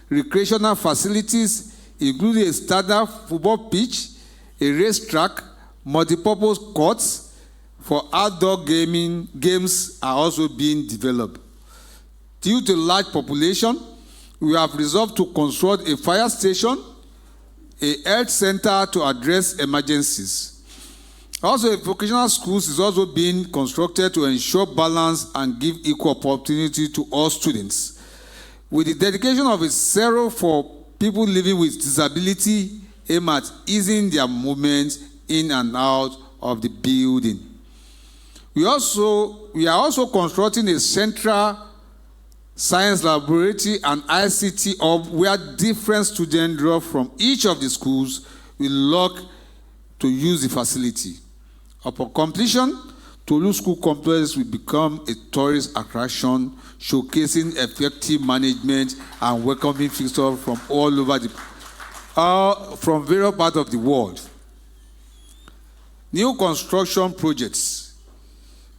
Recreational facilities, including a standard football pitch, a racetrack, multipurpose courts for outdoor games are also being developed. Due to large population, we have resolved to construct a fire station, a health center to address emergencies. Also, a vocational schools is also being constructed to ensure balance and give equal opportunity to all students. With the dedication of a zero for people living with disability, aim at easing their movement in and out of the building. We are also constructing a central science laboratory and ICT hub where different students draw from each of the schools will log to use the facility. Upon completion, Tolu School Complex will become a tourist attraction, showcasing effective management and welcoming visitors from all over from various parts of the world. New construction projects.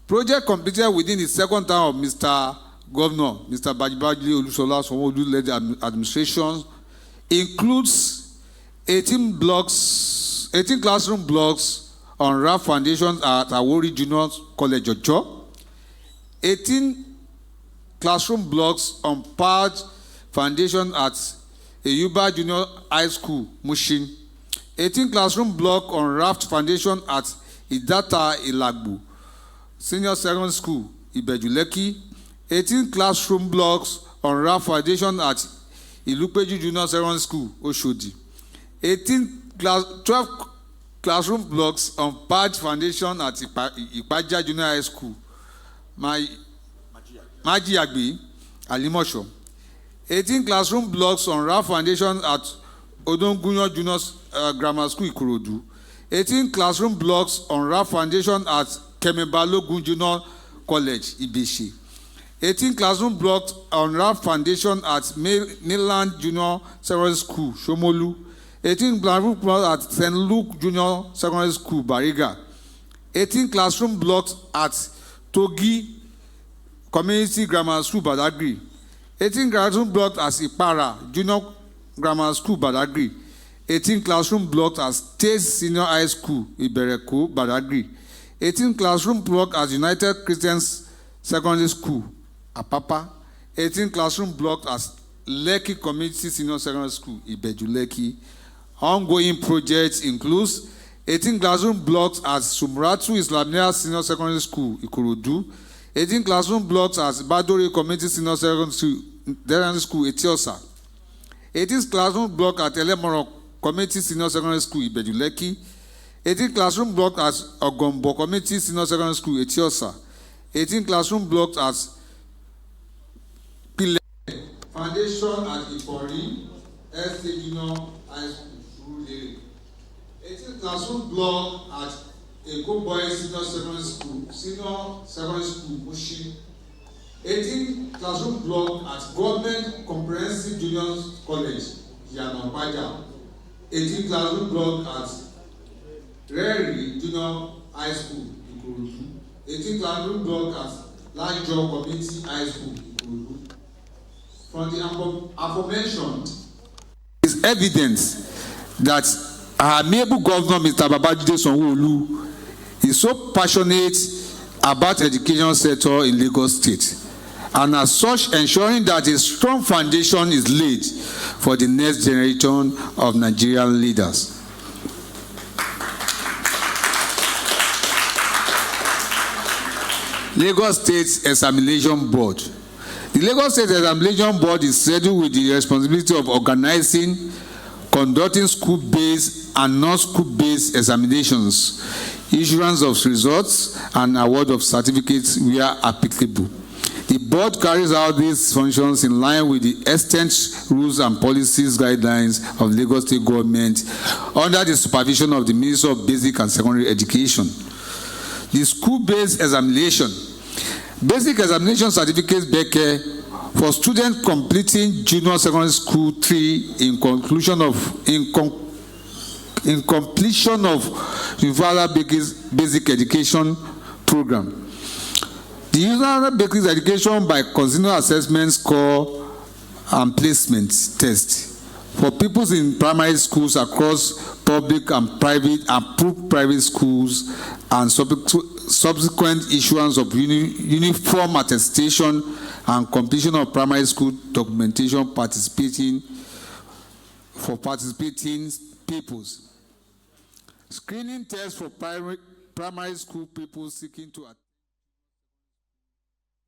Project completed within the second term of Mr. Governor, Mr. Bajibajile Olusola Sanwo-Olu-led administration, includes 18 classroom blocks on RAF foundations at Awori Junior College, Ojo, 18 classroom blocks on PAD foundation at Eyuba Junior High School, Mushin, 18 classroom block on Raft foundation at Idata Ilagbu Senior Secondary School, Ibejuleki, 18 classroom blocks on Raft foundation at Ilupeju Junior Secondary School, Oshodi, 12 classroom blocks on PAD foundation at Ipaja Junior High School, Majiagbe, Alimosho, 18 classroom blocks on RAF foundation at Odongunyo Junior Grammar School, Ikorodu, 18 classroom blocks on RAF foundation at Kemebalogun Junior College, Ibishi, 18 classroom blocks on RAF foundation at Mainland Junior Secondary School, Shomolu, 18 classroom blocks at St. Luke Junior Secondary School, Bariga, 18 classroom blocks at Togi Community Grammar School, Badagry, 18 classroom blocks at Ipara Junior Grammar School, Badagry, 18 classroom blocks at State Senior High School, Ibereko, Badagry, 18 classroom blocks at United Christians Secondary School, Apapa, 18 classroom blocks at Lekki Community Senior Secondary School, Ibejuleki. Ongoing projects includes 18 classroom blocks at Sumratu Islamia Senior Secondary School, Ikorodu, 18 classroom blocks at Badore Community Senior Secondary School, Etiosa, 18 classroom block at Elemoro Community Senior Secondary School, Ibejuleki, 18 classroom block at Ogombo Community Senior Secondary School, Etiosa, 18 classroom blocks at Pile Foundation at Ipori, Estate Junior High School, 18 classroom block at Eko Boys Senior Secondary School, Mushi, 18 classroom block at Government Comprehensive Junior College, Yanapaja, 18 classroom block at Reri Junior High School, Ikorodu, 18 classroom block at Lajo Community High School, Ikorodu. From the aforementioned, is evidence that our amiable governor, Mr. Babajide Sanwo-Olu, is so passionate about education sector in Lagos State, and as such ensuring that a strong foundation is laid for the next generation of Nigerian leaders. Lagos State Examination Board. The Lagos State Examination Board is scheduled with the responsibility of organizing, conducting school-based and non-school-based examinations, issuance of results, and award of certificates where applicable. The board carries out these functions in line with the extant rules and policies guidelines of Lagos State Government under the supervision of the Ministry of Basic and Secondary Education. The school-based examination. Basic examination certificates BECE for students completing junior secondary school 3 in completion of universal basic education program. The universal basic education by continual assessment score and placement test for pupils in primary schools across public and private approved private schools and subsequent issuance of uniform attestation and completion of primary school documentation for participating pupils. Screening tests for primary school pupils seeking to attend.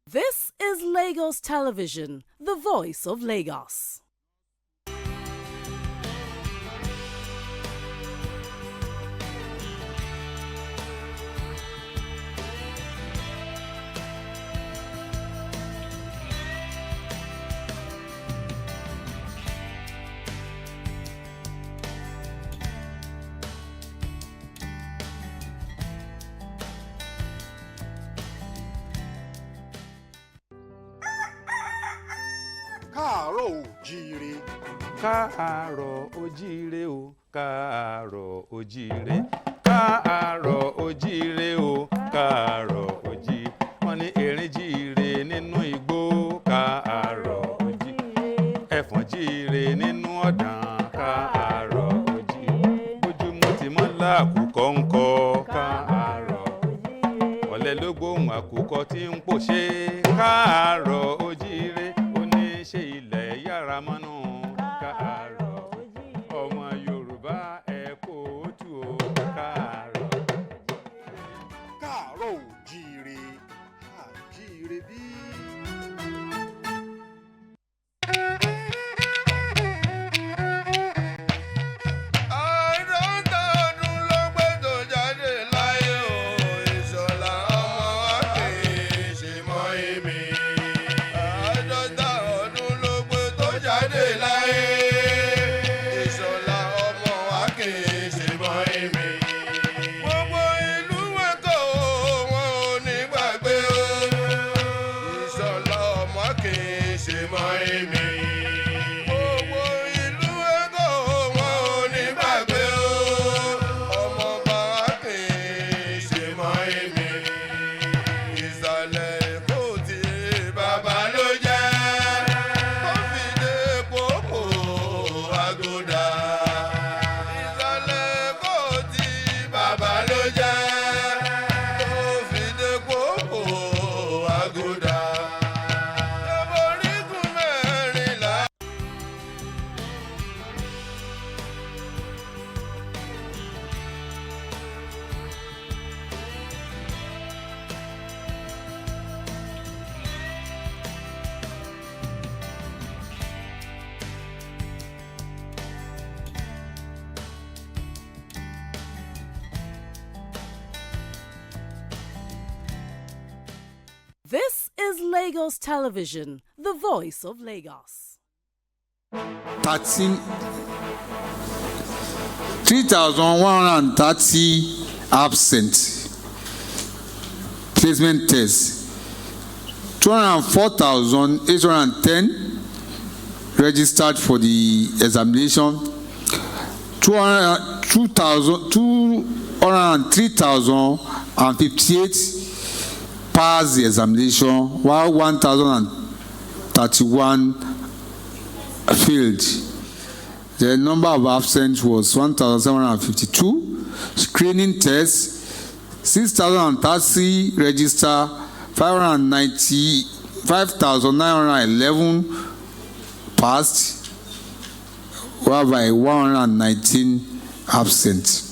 This is Lagos Television, the voice of Lagos. Káàárọ̀ oòjíire. Káàárọ̀ oòjíire o, káàárọ̀ oòjíire. Káàárọ̀ oòjíire o, káàárọ̀ oòjíire. Wọ́n ní erin jíire nínú igbó, káàárọ̀ oòjíire. Ẹ̀fọ̀n jíire nínú ọ̀dàn, káàárọ̀ oòjíire. Bójúmọ́ ti mọ́ láàkúkọ ń kọ, káàárọ̀ oòjíire. Ọ̀lẹ ló gbóhùn àkùkọ tí ń pòṣé, káàárọ̀ oòjíire. Ṣe ilẹ̀ yára mọ́nú káàárọ̀ ọmọ Yorùbá ẹ kó tù ó káàárọ̀. Káàárọ̀ oòjíire, àjíire bí. This is Lagos Television, the voice of Lagos. 3,130 absent. Placement test. 204,810 registered for the examination. 203,058 passed the examination, while 1,031 failed. The number of absent was 1,752. Screening tests, 6,030 registered, 5,911 passed, while by 119 absent.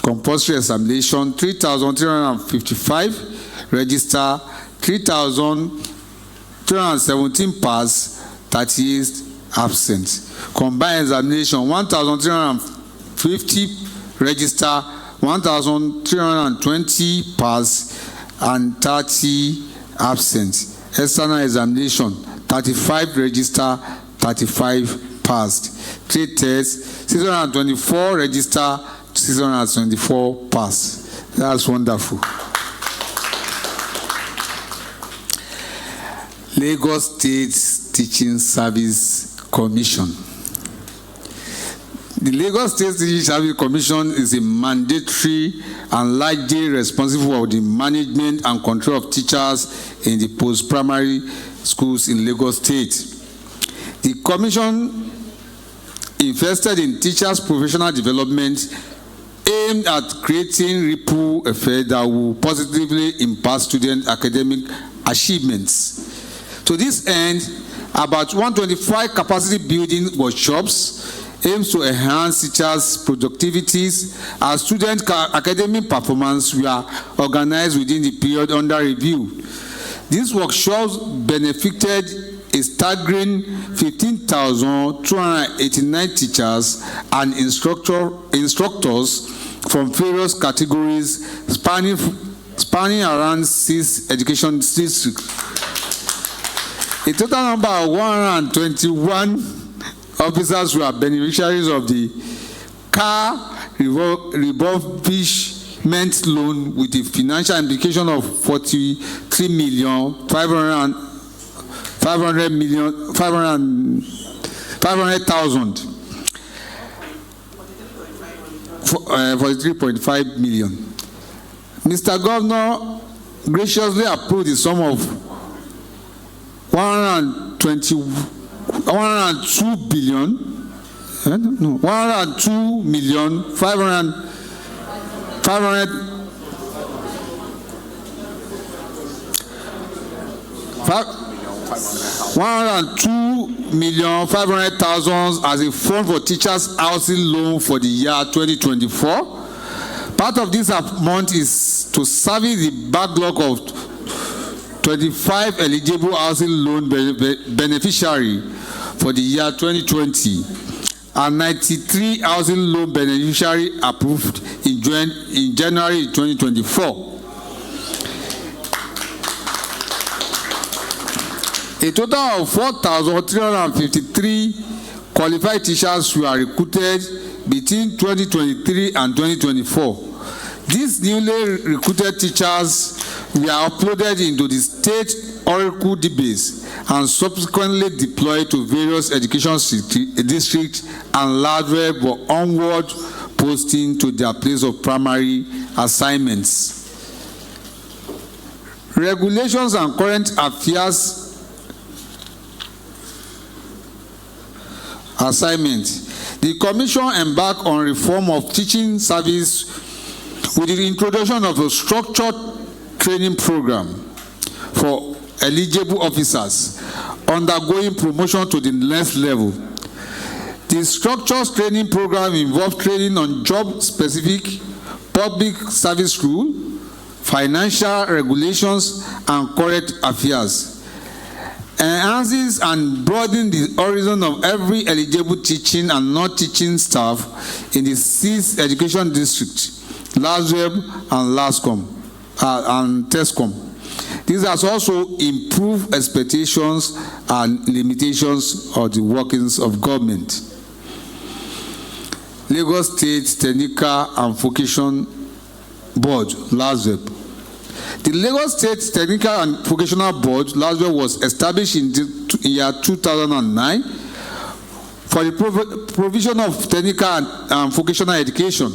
Compulsory examination, 3,355 register, 3,317 pass, 38 absent. Combined examination, 1,350 register, 1,320 pass, and 30 absent. external examination, 35 register, 35 passed. Trade test, 624 register, 624 passed. That's wonderful. Lagos State Teaching Service Commission. The Lagos State Teaching Service Commission is a mandatory and largely responsible for the management and control of teachers in the post-primary schools in Lagos State. The commission invested in teachers' professional development aimed at creating ripple effect that will positively impact student academic achievements. To this end, about 125 capacity building workshops aims to enhance teachers' productivities and student academic performance were organized within the period under review. These workshops benefited a staggering 15,289 teachers and instructors from various categories spanning around 6 education districts. A total number of 121 officers were beneficiaries of the car refurbishment loan with a financial implication of 43.5 million. Mr. Governor graciously approved the sum of 102 million 500 102,500,000 as a fund for teachers' housing loan for the year 2024. Part of this amount is to service the backlog of 25 eligible housing loan beneficiary for the year 2020 and 93 housing loan beneficiary approved in January 2024. A total of 4,353 qualified teachers were recruited between 2023 and 2024. These newly recruited teachers were uploaded into the state Oracle database and subsequently deployed to various education districts and larger for onward posting to their place of primary assignments. Regulations and current affairs assignment. The Commission embarked on reform of teaching service with the introduction of a structured training program for eligible officers undergoing promotion to the next level. The structured training program involves training on job-specific public service rules, financial regulations, and current affairs. Enhances and broadens the horizon of every eligible teaching and non-teaching staff in the 6 education districts, LASWEB and LASCOM and TESCOM. This has also improved expectations and limitations of the workings of government. Lagos State Technical and Vocational Board, LASWEB. The Lagos State Technical and Vocational Board, LASWEB, was established in the year 2009 for the provision of technical and vocational education.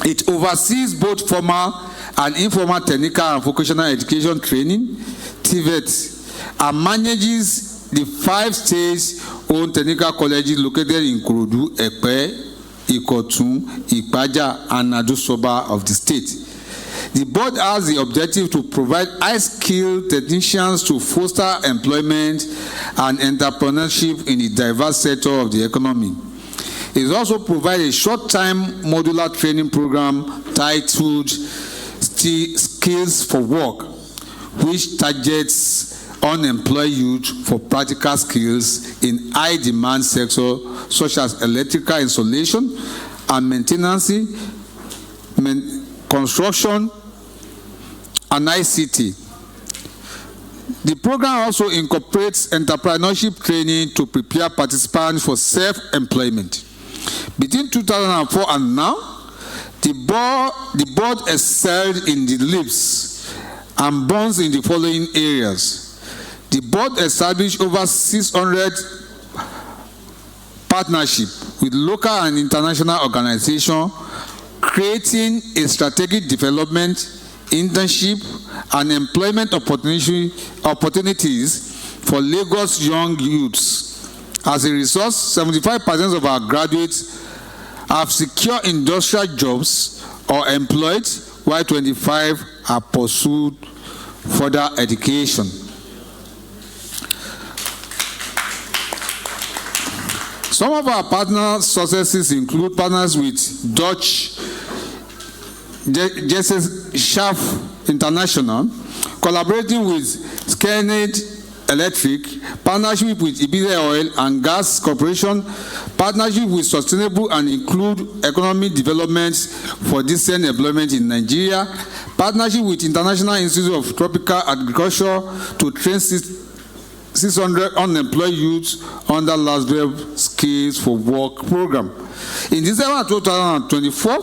It oversees both formal and informal technical and vocational education training, TVET, and manages the 5 state-owned technical colleges located in Ikorodu, Epe, Ikotun, Ipaja, and Adosoba of the state. The board has the objective to provide high-skilled technicians to foster employment and entrepreneurship in the diverse sector of the economy. It also provides a short-time modular training program titled Skills for Work, which targets unemployed youth for practical skills in high-demand sectors such as electrical installation and maintenance, construction, and ICT. The program also incorporates entrepreneurship training to prepare participants for self-employment. Between 2004 and now, the board excelled in the leaps and bonds in the following areas. The board established over 600 partnerships with local and international organizations, creating a strategic development, internship, and employment opportunities for Lagos young youths. As a result, 75% of our graduates have secured industrial jobs or employed, while 25% are pursued further education. Some of our partner successes include partners with Dutch Schaaf International, collaborating with Sc.Edu Electric, partnership with Ibiza Oil and Gas Corporation, partnership with Sustainable and Include Economic Development for Decent Employment in Nigeria, partnership with International Institute of Tropical Agriculture to train 600 unemployed youths under LASVEB Skills for Work program. In December 2024,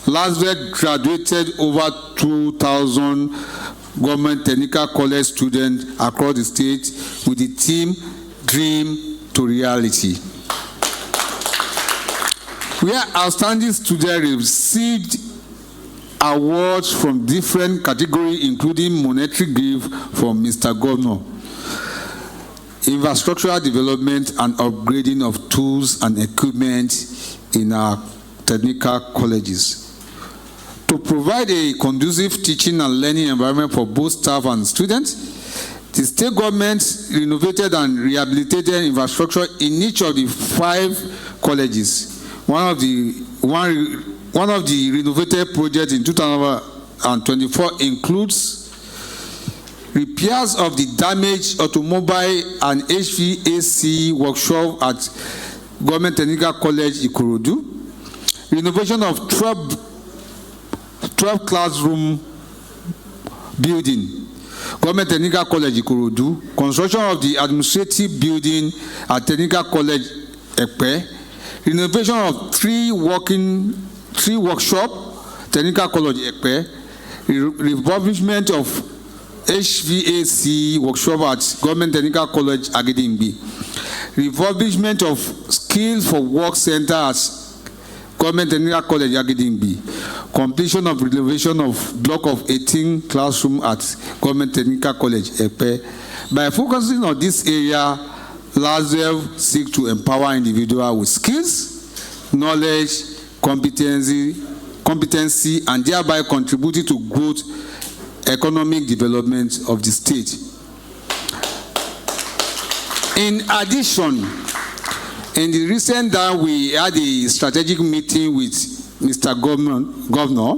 LASVEB graduated over 2,000 government technical college students across the state with the theme Dream to Reality, where outstanding students received awards from different categories, including monetary gift from Mr. Governor, infrastructural development and upgrading of tools and equipment in our technical colleges. To provide a conducive teaching and learning environment for both staff and students, the state government renovated and rehabilitated infrastructure in each of the 5 colleges. One of the renovated projects in 2024 includes repairs of the damaged automobile and HVAC workshop at Government Technical College Ikorodu, renovation of 12 classroom building, Government Technical College Ikorodu, construction of the administrative building at Technical College Epe, renovation of 3 workshop, Technical College Epe, refurbishment of HVAC workshop at Government Technical College Agedingbi, refurbishment of Skills for Work Center at Government Technical College Agedingbi, completion of renovation of block of 18 classroom at Government Technical College Epe. By focusing on this area, LASVEB seeks to empower individuals with skills, knowledge, competency, and thereby contributing to growth, economic development of the state. In addition, in the recent time, we had a strategic meeting with Mr. Governor,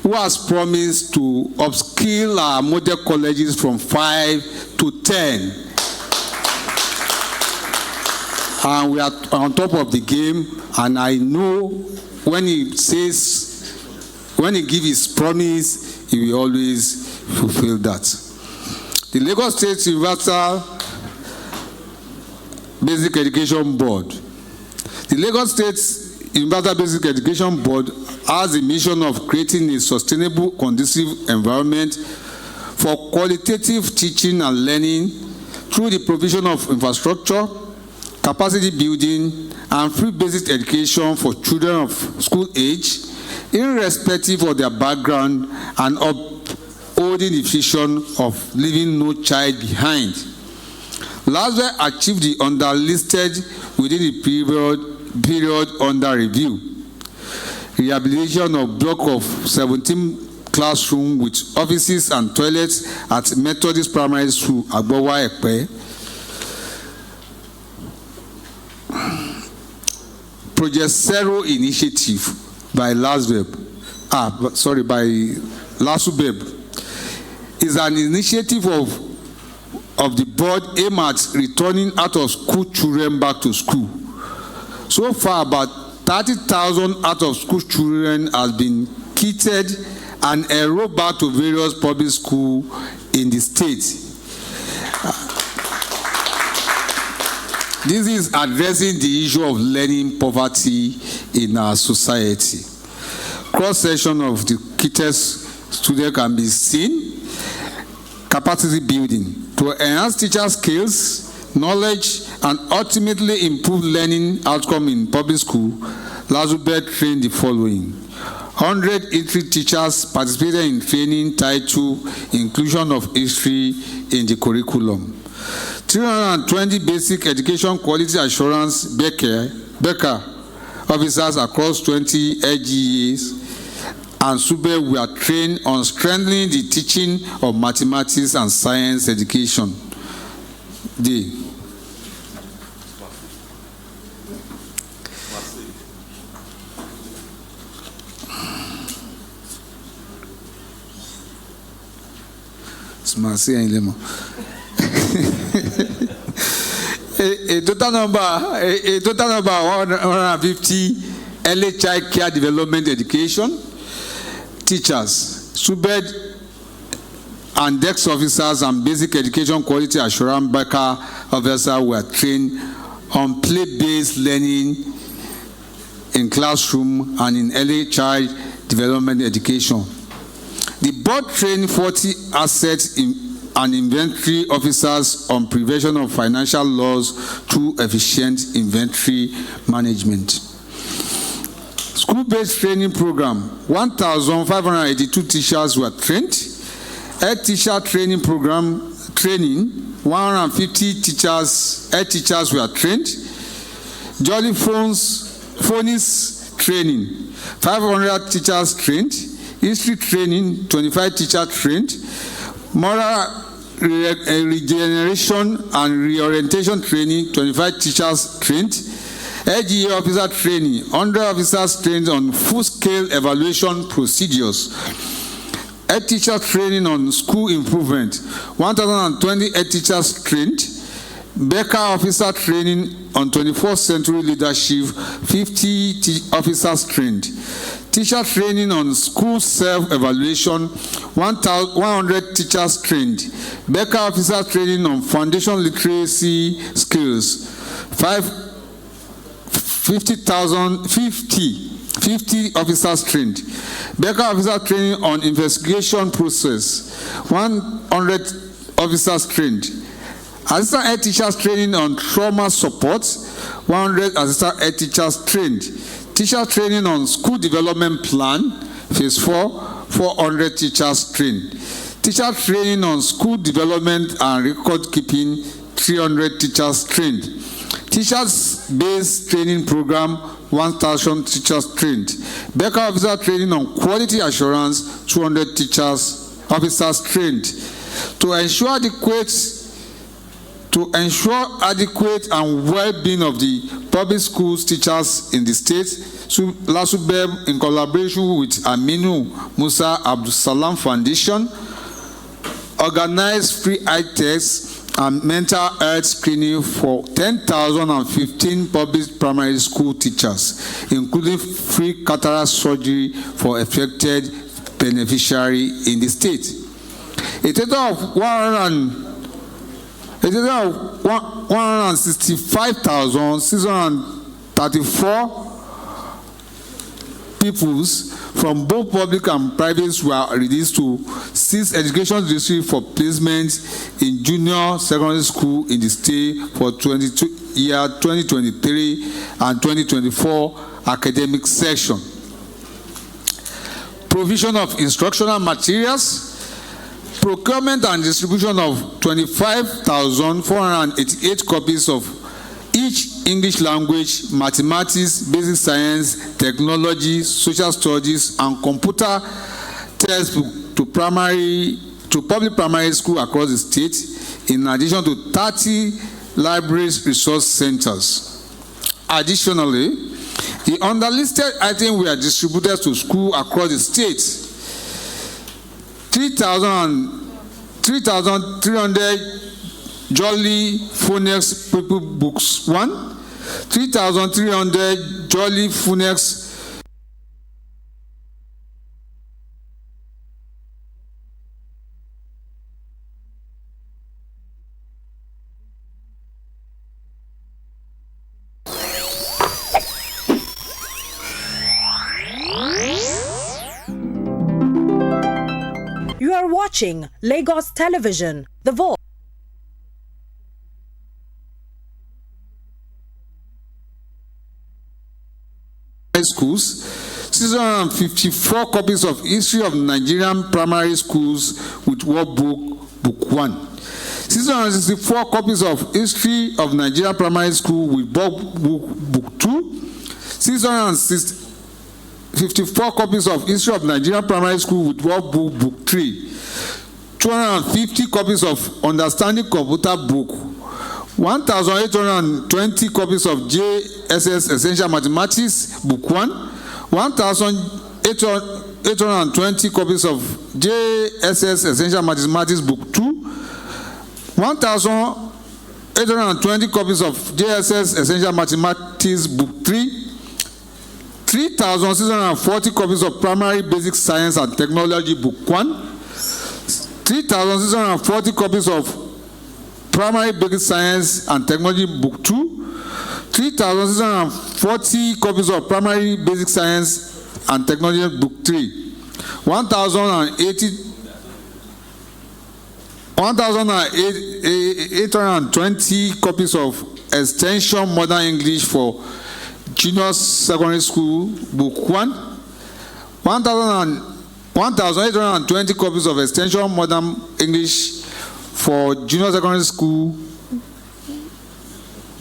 who has promised to upskill our model colleges from 5 to 10. And we are on top of the game, and I know when he gives his promise, he will always fulfill that. The Lagos State Universal Basic Education Board. The Lagos State Universal Basic Education Board has a mission of creating a sustainable, conducive environment for qualitative teaching and learning through the provision of infrastructure, capacity building, and free basic education for children of school age, irrespective of their background, and upholding the vision of leaving no child behind. LASVEB achieved the underlisted within the period under review. Rehabilitation of block of 17 classrooms with offices and toilets at Methodist Primary School, Agbowa Epe. Project Zero initiative by LASVEB, by LASUBEB, is an initiative of the board aimed at returning out of school children back to school. So far, about 30,000 out of school children have been kitted and enrolled back to various public schools in the state. This is addressing the issue of learning poverty in our society. Cross-section of the KITES student can be seen. Capacity building to enhance teacher skills, knowledge, and ultimately improve learning outcome in public school. Lazubet trained the following: 100 history teachers participated in training tied to inclusion of history in the curriculum. 320 basic education quality assurance Becker officers across 20 LGAs and SUBE were trained on strengthening the teaching of mathematics and science education. D. A total number of 150 early child care development education teachers, SUBED and DEX officers and basic education quality assurance Becker officers were trained on play-based learning in classroom and in early child development education. The board trained 40 assets and inventory officers on prevention of financial loss through efficient inventory management. School-based training program, 1,582 teachers were trained. Head teacher training program training, 150 head teachers were trained. Jolly phonies training, 500 teachers trained. History training, 25 teachers trained. Moral regeneration and reorientation training, 25 teachers trained. LGA officer training, 100 officers trained on full-scale evaluation procedures. Head teacher training on school improvement, 1,020 head teachers trained. Becker officer training on 21st century leadership, 50 officers trained. Teacher training on school self-evaluation, 100 teachers trained. Becker officer training on foundation literacy skills, 50 officers trained. Becker officer training on investigation process, 100 officers trained. Assistant head teachers training on trauma support, 100 assistant head teachers trained. Teacher training on school development plan, phase 4, 400 teachers trained. Teacher training on school development and record keeping, 300 teachers trained. Teachers-based training program, 1,000 teachers trained. Becker officer training on quality assurance, 200 officers trained. To ensure adequate and well-being of the public schools teachers in the state, LASUBEB, in collaboration with Aminu Musa Abdul Salam Foundation, organized free eye tests and mental health screening for 10,015 public primary school teachers, including free cataract surgery for affected beneficiary in the state. A total of 165,634 peoples from both public and private were released to 6 education districts for placement in junior secondary school in the state for 2023 and 2024 academic session. Provision of instructional materials, procurement and distribution of 25,488 copies of each English language, mathematics, basic science, technology, social studies, and computer textbook to public primary school across the state, in addition to 30 libraries resource centers. Additionally, the underlisted items were distributed to schools across the state. 3,300 Jolly Phonex People Books 1, 3,300 Jolly Phonex watching Lagos Television, the voice. Schools, 654 copies of History of Nigerian Primary Schools with Workbook, Book 1. 664 copies of History of Nigerian Primary School with Workbook, Book 2. 654 copies of History of Nigerian Primary School with Workbook, Book 3. 250 copies of Understanding Computer Book. 1,820 copies of JSS Essential Mathematics Book 1, 1,820 copies of JSS Essential Mathematics Book 2, 1,820 copies of JSS Essential Mathematics Book 3, 3,640 copies of Primary Basic Science and Technology Book 1, 3,640 copies of Primary Basic Science and Technology Book 2, 3,640 copies of Primary Basic Science and Technology Book 3, 1,820 copies of Extension Modern English for Junior Secondary School Book 1, 1,820 copies of Extension Modern English for Junior Secondary School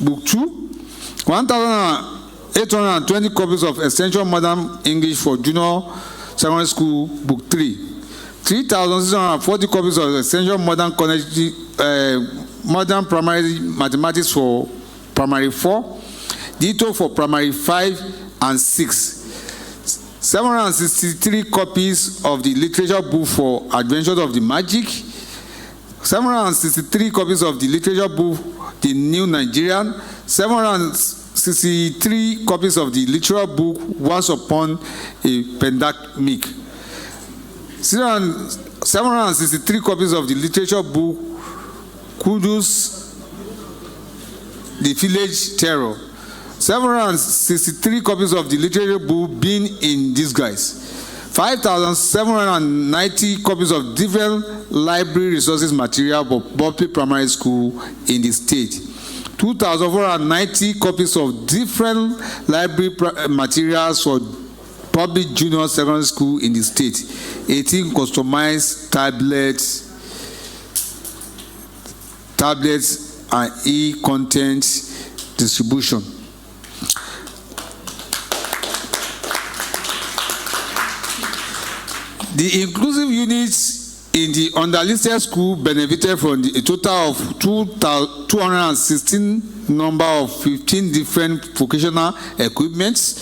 Book 2, 1,820 copies of Extension Modern English for Junior Secondary School Book 3, 3,640 copies of Extension Modern Primary Mathematics for Primary 4, ditto for Primary 5 and 6, 763 copies of the Literature Book for Adventures of the Magic, 763 copies of the literature book The New Nigerian, 763 copies of the literature book Once Upon a Pandemic, 763 copies of the literature book Kudus, The Village Terror, 763 copies of the literature book Being in Disguise, 5,790 copies of different library resources material for public primary school in the state, 2,490 copies of different library materials for public junior secondary school in the state, 18 customized tablets and e-content distribution. The inclusive units in the underlisted school benefited from a total of 216 number of 15 different vocational equipments,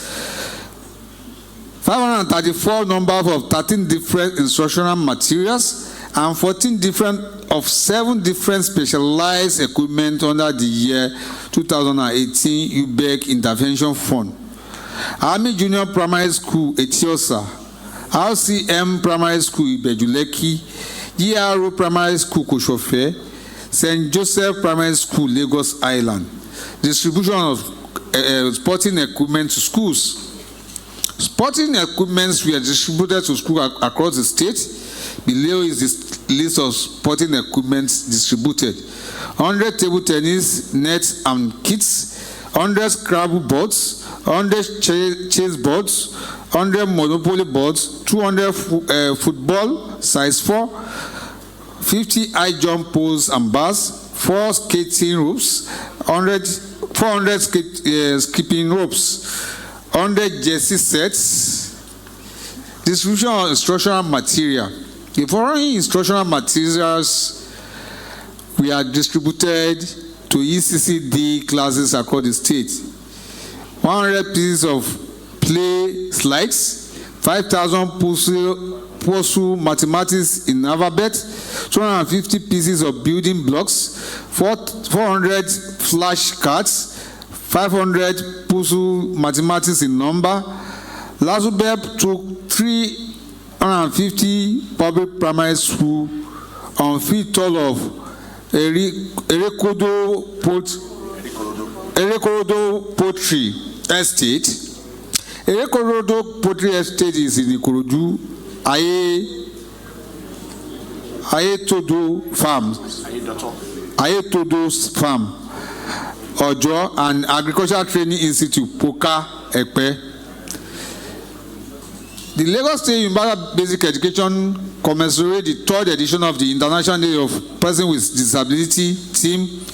534 number of 13 different instructional materials, and 7 different specialized equipment under the year 2018 UBEC Intervention Fund. Army Junior Primary School, Etiosa, RCM Primary School, Ibejuleki, GRO Primary School, Koshofe, St. Joseph Primary School, Lagos Island. Distribution of sporting equipment to schools. Sporting equipments were distributed to schools across the state. Below is the list of sporting equipment distributed: 100 table tennis nets and kits, 100 Scrabble boards, 100 chess boards, 100 Monopoly boards, 200 football size 4, 50 high jump poles and bars, 4 skating ropes, 400 skipping ropes, 100 jersey sets. Distribution of instructional material. The following instructional materials were distributed to ECCD classes across the state: 100 pieces of play slides, 5,000 puzzle mathematics in alphabet, 250 pieces of building blocks, 400 flash cards, 500 puzzle mathematics in number. Lazubeb took 350 public primary school on field tour of Erekodo Poultry Estate. Erekodo Poultry Estate is in Ikorodu, Ayetodo Farm, Ojo, and Agricultural Training Institute, Poka, Ekpe. The Lagos State University Basic Education commemorates the third edition of the International Day of Persons with Disability team,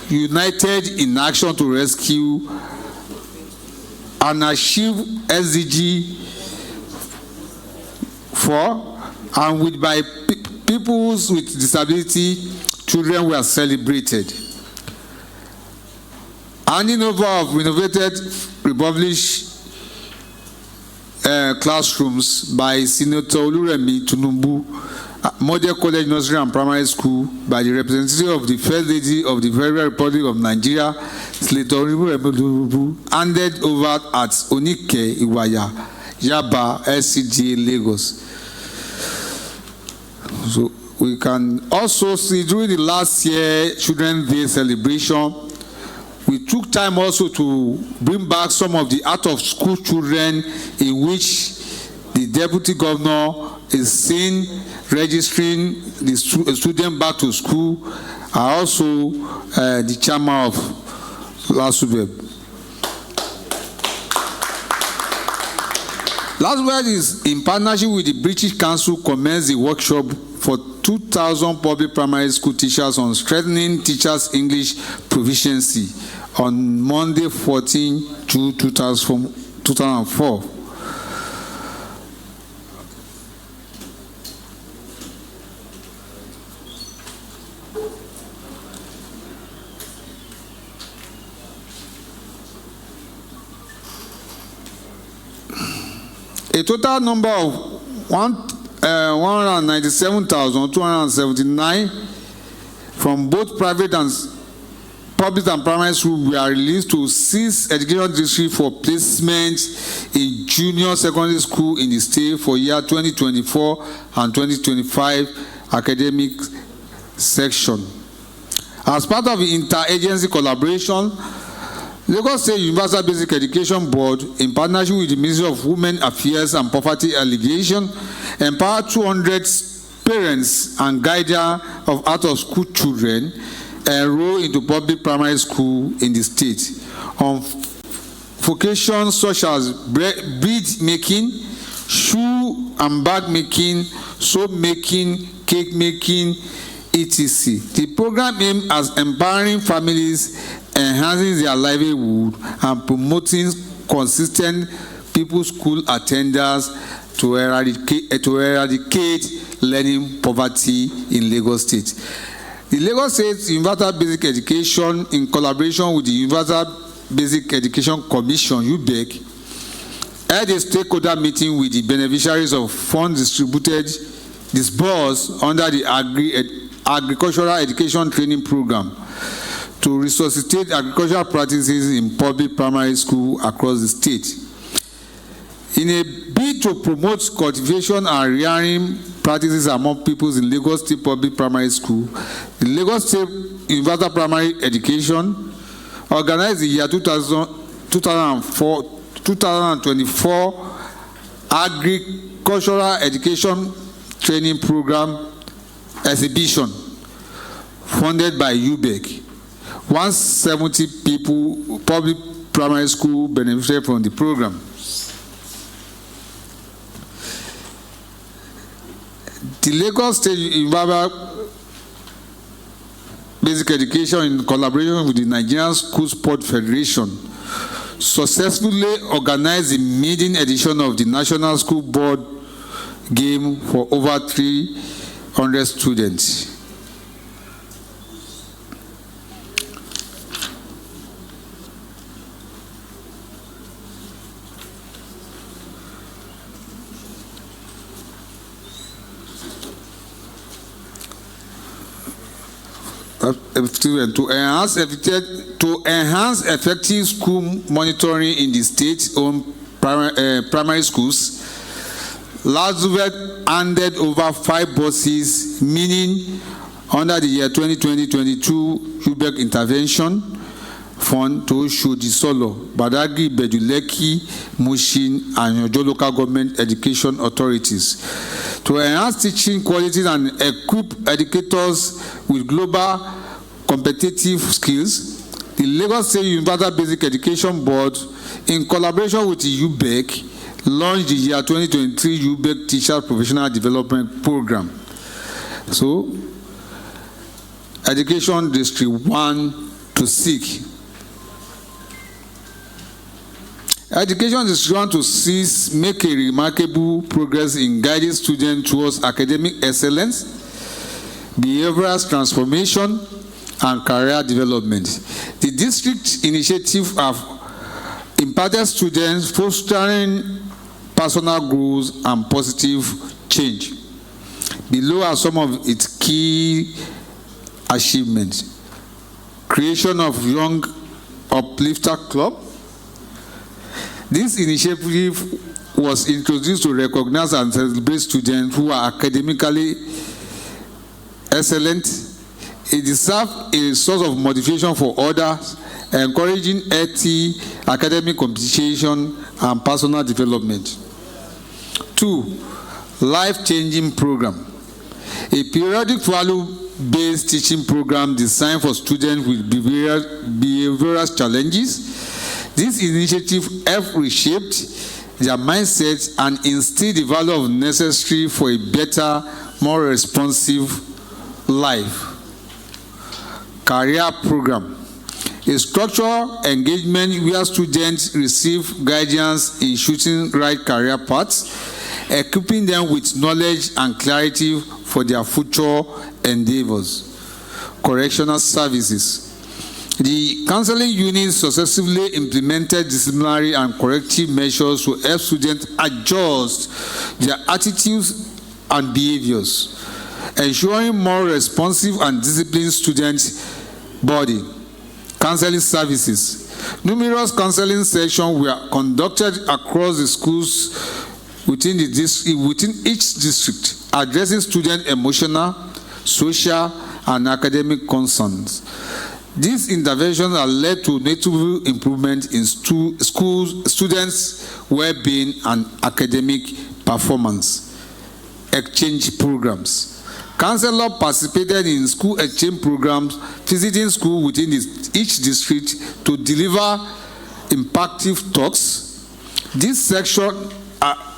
United in Action to Rescue and Achieve SDG 4, and with by people with disability, children were celebrated. Handing over of renovated republished classrooms by Senator Oluremi Tinubu, Model College Nursery and Primary School, by the representative of the First Lady of the Federal Republic of Nigeria, Senator Oluremi Tinubu, handed over at Onike Iwaya, Yaba, LCGA, Lagos. So we can also see during the last year Children's Day celebration, we took time also to bring back some of the out-of-school children in which the deputy governor is seen registering the student back to school, and also the chairman of LASUBEB. LASUBEB is in partnership with the British Council commenced the workshop for 2,000 public primary school teachers on strengthening teachers' English proficiency on Monday, 14 June 2004. A total number of 197,279 from both private and public and primary schools were released to 6 education districts for placement in junior secondary school in the state for year 2024 and 2025 academic section. As part of the interagency collaboration, Lagos State Universal Basic Education Board, in partnership with the Ministry of Women Affairs and Poverty Alleviation, empowered 200 parents and guardians of out-of-school children enrolled into public primary school in the state on vocations such as bead making, shoe and bag making, soap making, cake making, etc. The program aims at empowering families, enhancing their livelihood, and promoting consistent people's school attendance to eradicate learning poverty in Lagos State. The Lagos State Universal Basic Education, in collaboration with the Universal Basic Education Commission, UBEC, held a stakeholder meeting with the beneficiaries of funds disbursed under the Agricultural Education Training Program to resuscitate agricultural practices in public primary school across the state. In a bid to promote cultivation and rearing practices among pupils in Lagos State Public Primary School, the Lagos State Universal Primary Education organized the year 2024 Agricultural Education Training Program exhibition funded by UBEC. 170 people, public primary school, benefited from the program. The Lagos State Universal Basic Education, in collaboration with the Nigerian School Sport Federation, successfully organized the maiden edition of the National School Board game for over 300 students. To enhance effective school monitoring in the state-owned primary schools, LASUBEB handed over 5 buses, meaning under the year 2020-22 UBEC intervention, Fund to Shodi Solo, Badagry, Beduleki, Mushin, and Yojo local government education authorities to enhance teaching quality and equip educators with global competitive skills. The Lagos State Universal Basic Education Board, in collaboration with the UBEC, launched the year 2023 UBEC Teacher Professional Development Program. So, Education District 1 to 6. Education District 1 to 6 make a remarkable progress in guiding students towards academic excellence, behavioral transformation, and career development. The district initiative have impacted students, fostering personal growth and positive change. Below are some of its key achievements. Creation of Young Uplifter Club. This initiative was introduced to recognize and celebrate students who are academically excellent. It serves a source of motivation for others, encouraging healthy academic competition and personal development. 2. Life-changing program. A periodic value-based teaching program designed for students with behavioral challenges. This initiative helps reshape their mindsets and instill the value necessary for a better, more responsive life. Career program. A structured engagement where students receive guidance in choosing right career paths, equipping them with knowledge and clarity for their future endeavors. Correctional services. The counseling unit successfully implemented disciplinary and corrective measures to help students adjust their attitudes and behaviors, ensuring more responsive and disciplined student body. Counseling services. Numerous counseling sessions were conducted across the schools within each district, addressing student emotional, social, and academic concerns. These interventions have led to notable improvement in students' well-being and academic performance. Exchange programs. Counselors participated in school exchange programs, visiting schools within each district to deliver impactful talks. These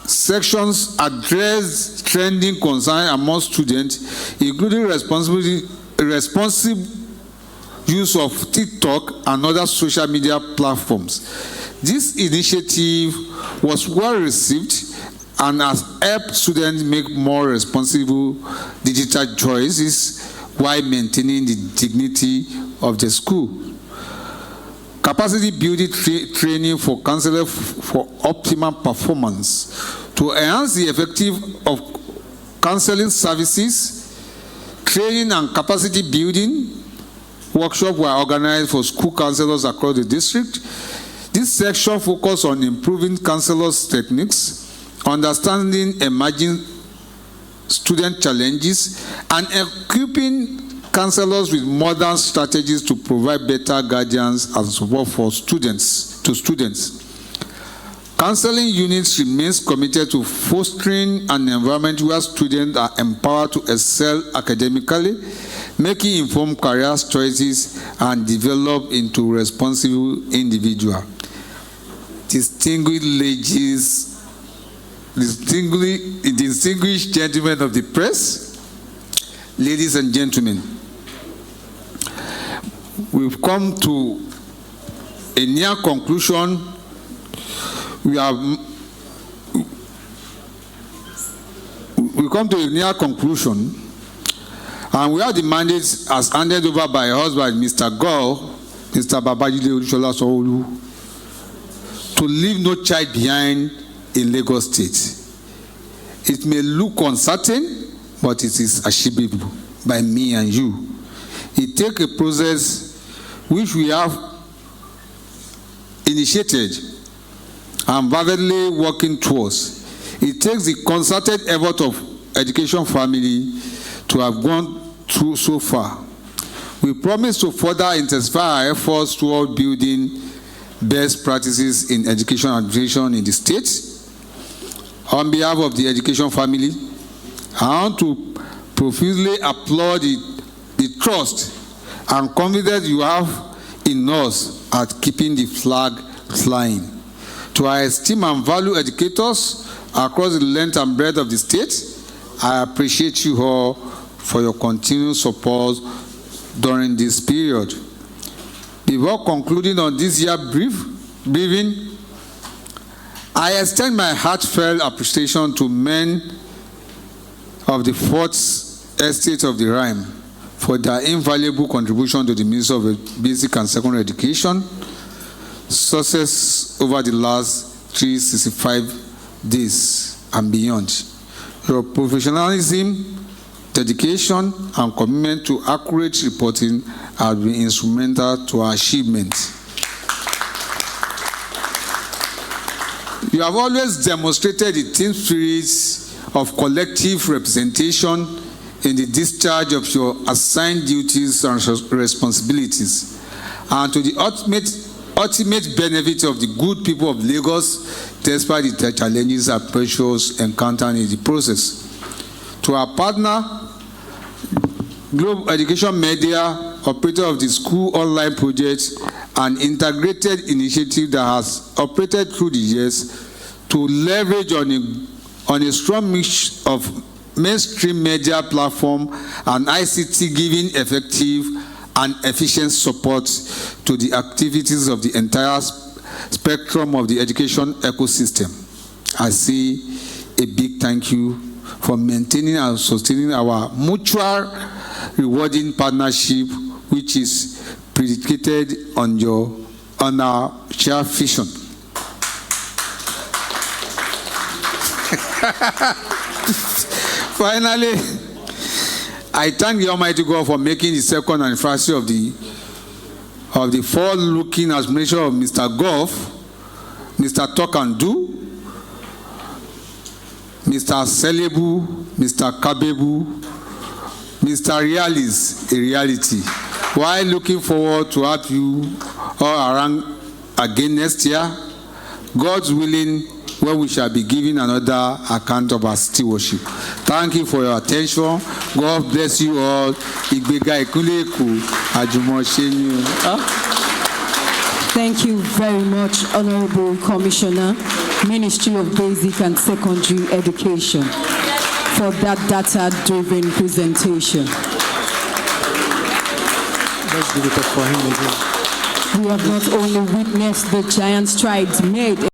sections address trending concerns among students, including responsible use of TikTok and other social media platforms. This initiative was well received and has helped students make more responsible digital choices while maintaining the dignity of the school. Capacity building training for counselors for optimal performance. To enhance the effectiveness of counseling services, training and capacity building workshops were organized for school counselors across the district. This section focused on improving counselors' techniques, understanding emerging student challenges, and equipping counselors with modern strategies to provide better guidance and support for students. Counseling units remains committed to fostering an environment where students are empowered to excel academically, making informed career choices, and develop into responsible individuals. Distinguished gentlemen of the press, ladies and gentlemen, we've come to a near conclusion. We come to a near conclusion, and we have the mandate as handed over by husband, Mr. Gore, Mr. Babajide Olushola Sanwo-Olu, to leave no child behind in Lagos State. It may look uncertain, but it is achievable by me and you. It takes a process which we have initiated and vividly working towards. It takes the concerted effort of education family to have gone through so far. We promise to further intensify our efforts toward building best practices in education administration in the state. On behalf of the education family, I want to profusely applaud the trust and confidence you have in us at keeping the flag flying. To our esteemed and valued educators across the length and breadth of the state, I appreciate you all for your continued support during this period. Before concluding on this year's briefing, I extend my heartfelt appreciation to men of the Fourth Estate of the Rhyme for their invaluable contribution to the Ministry of Basic and Secondary Education success over the last 365 days and beyond. Your professionalism, dedication, and commitment to accurate reporting have been instrumental to our achievement. You have always demonstrated the team spirit of collective representation in the discharge of your assigned duties and responsibilities, and to the ultimate benefit of the good people of Lagos, despite the challenges and pressures encountered in the process. To our partner, Global Education Media, operator of the School Online Project, an integrated initiative that has operated through the years to leverage on a strong mix of mainstream media platform and ICT, giving effective and efficient support to the activities of the entire spectrum of the education ecosystem. I say a big thank you for maintaining and sustaining our mutual rewarding partnership, which is predicated on our shared vision. Finally, I thank the Almighty God for making the second anniversary of the forward-looking administration of Mr. Goff, Mr. Talk and Do, Mr. Selebu, Mr. Kabebu, Mr. Realis, a reality. While looking forward to have you all around again next year, God's willing, when we shall be giving another account of our stewardship. Thank you for your attention. God bless you all. Thank you very much, Honorable Commissioner, Ministry of Basic and Secondary Education, for that data-driven presentation. Let's give it up for him again. We have not only witnessed the giant strides made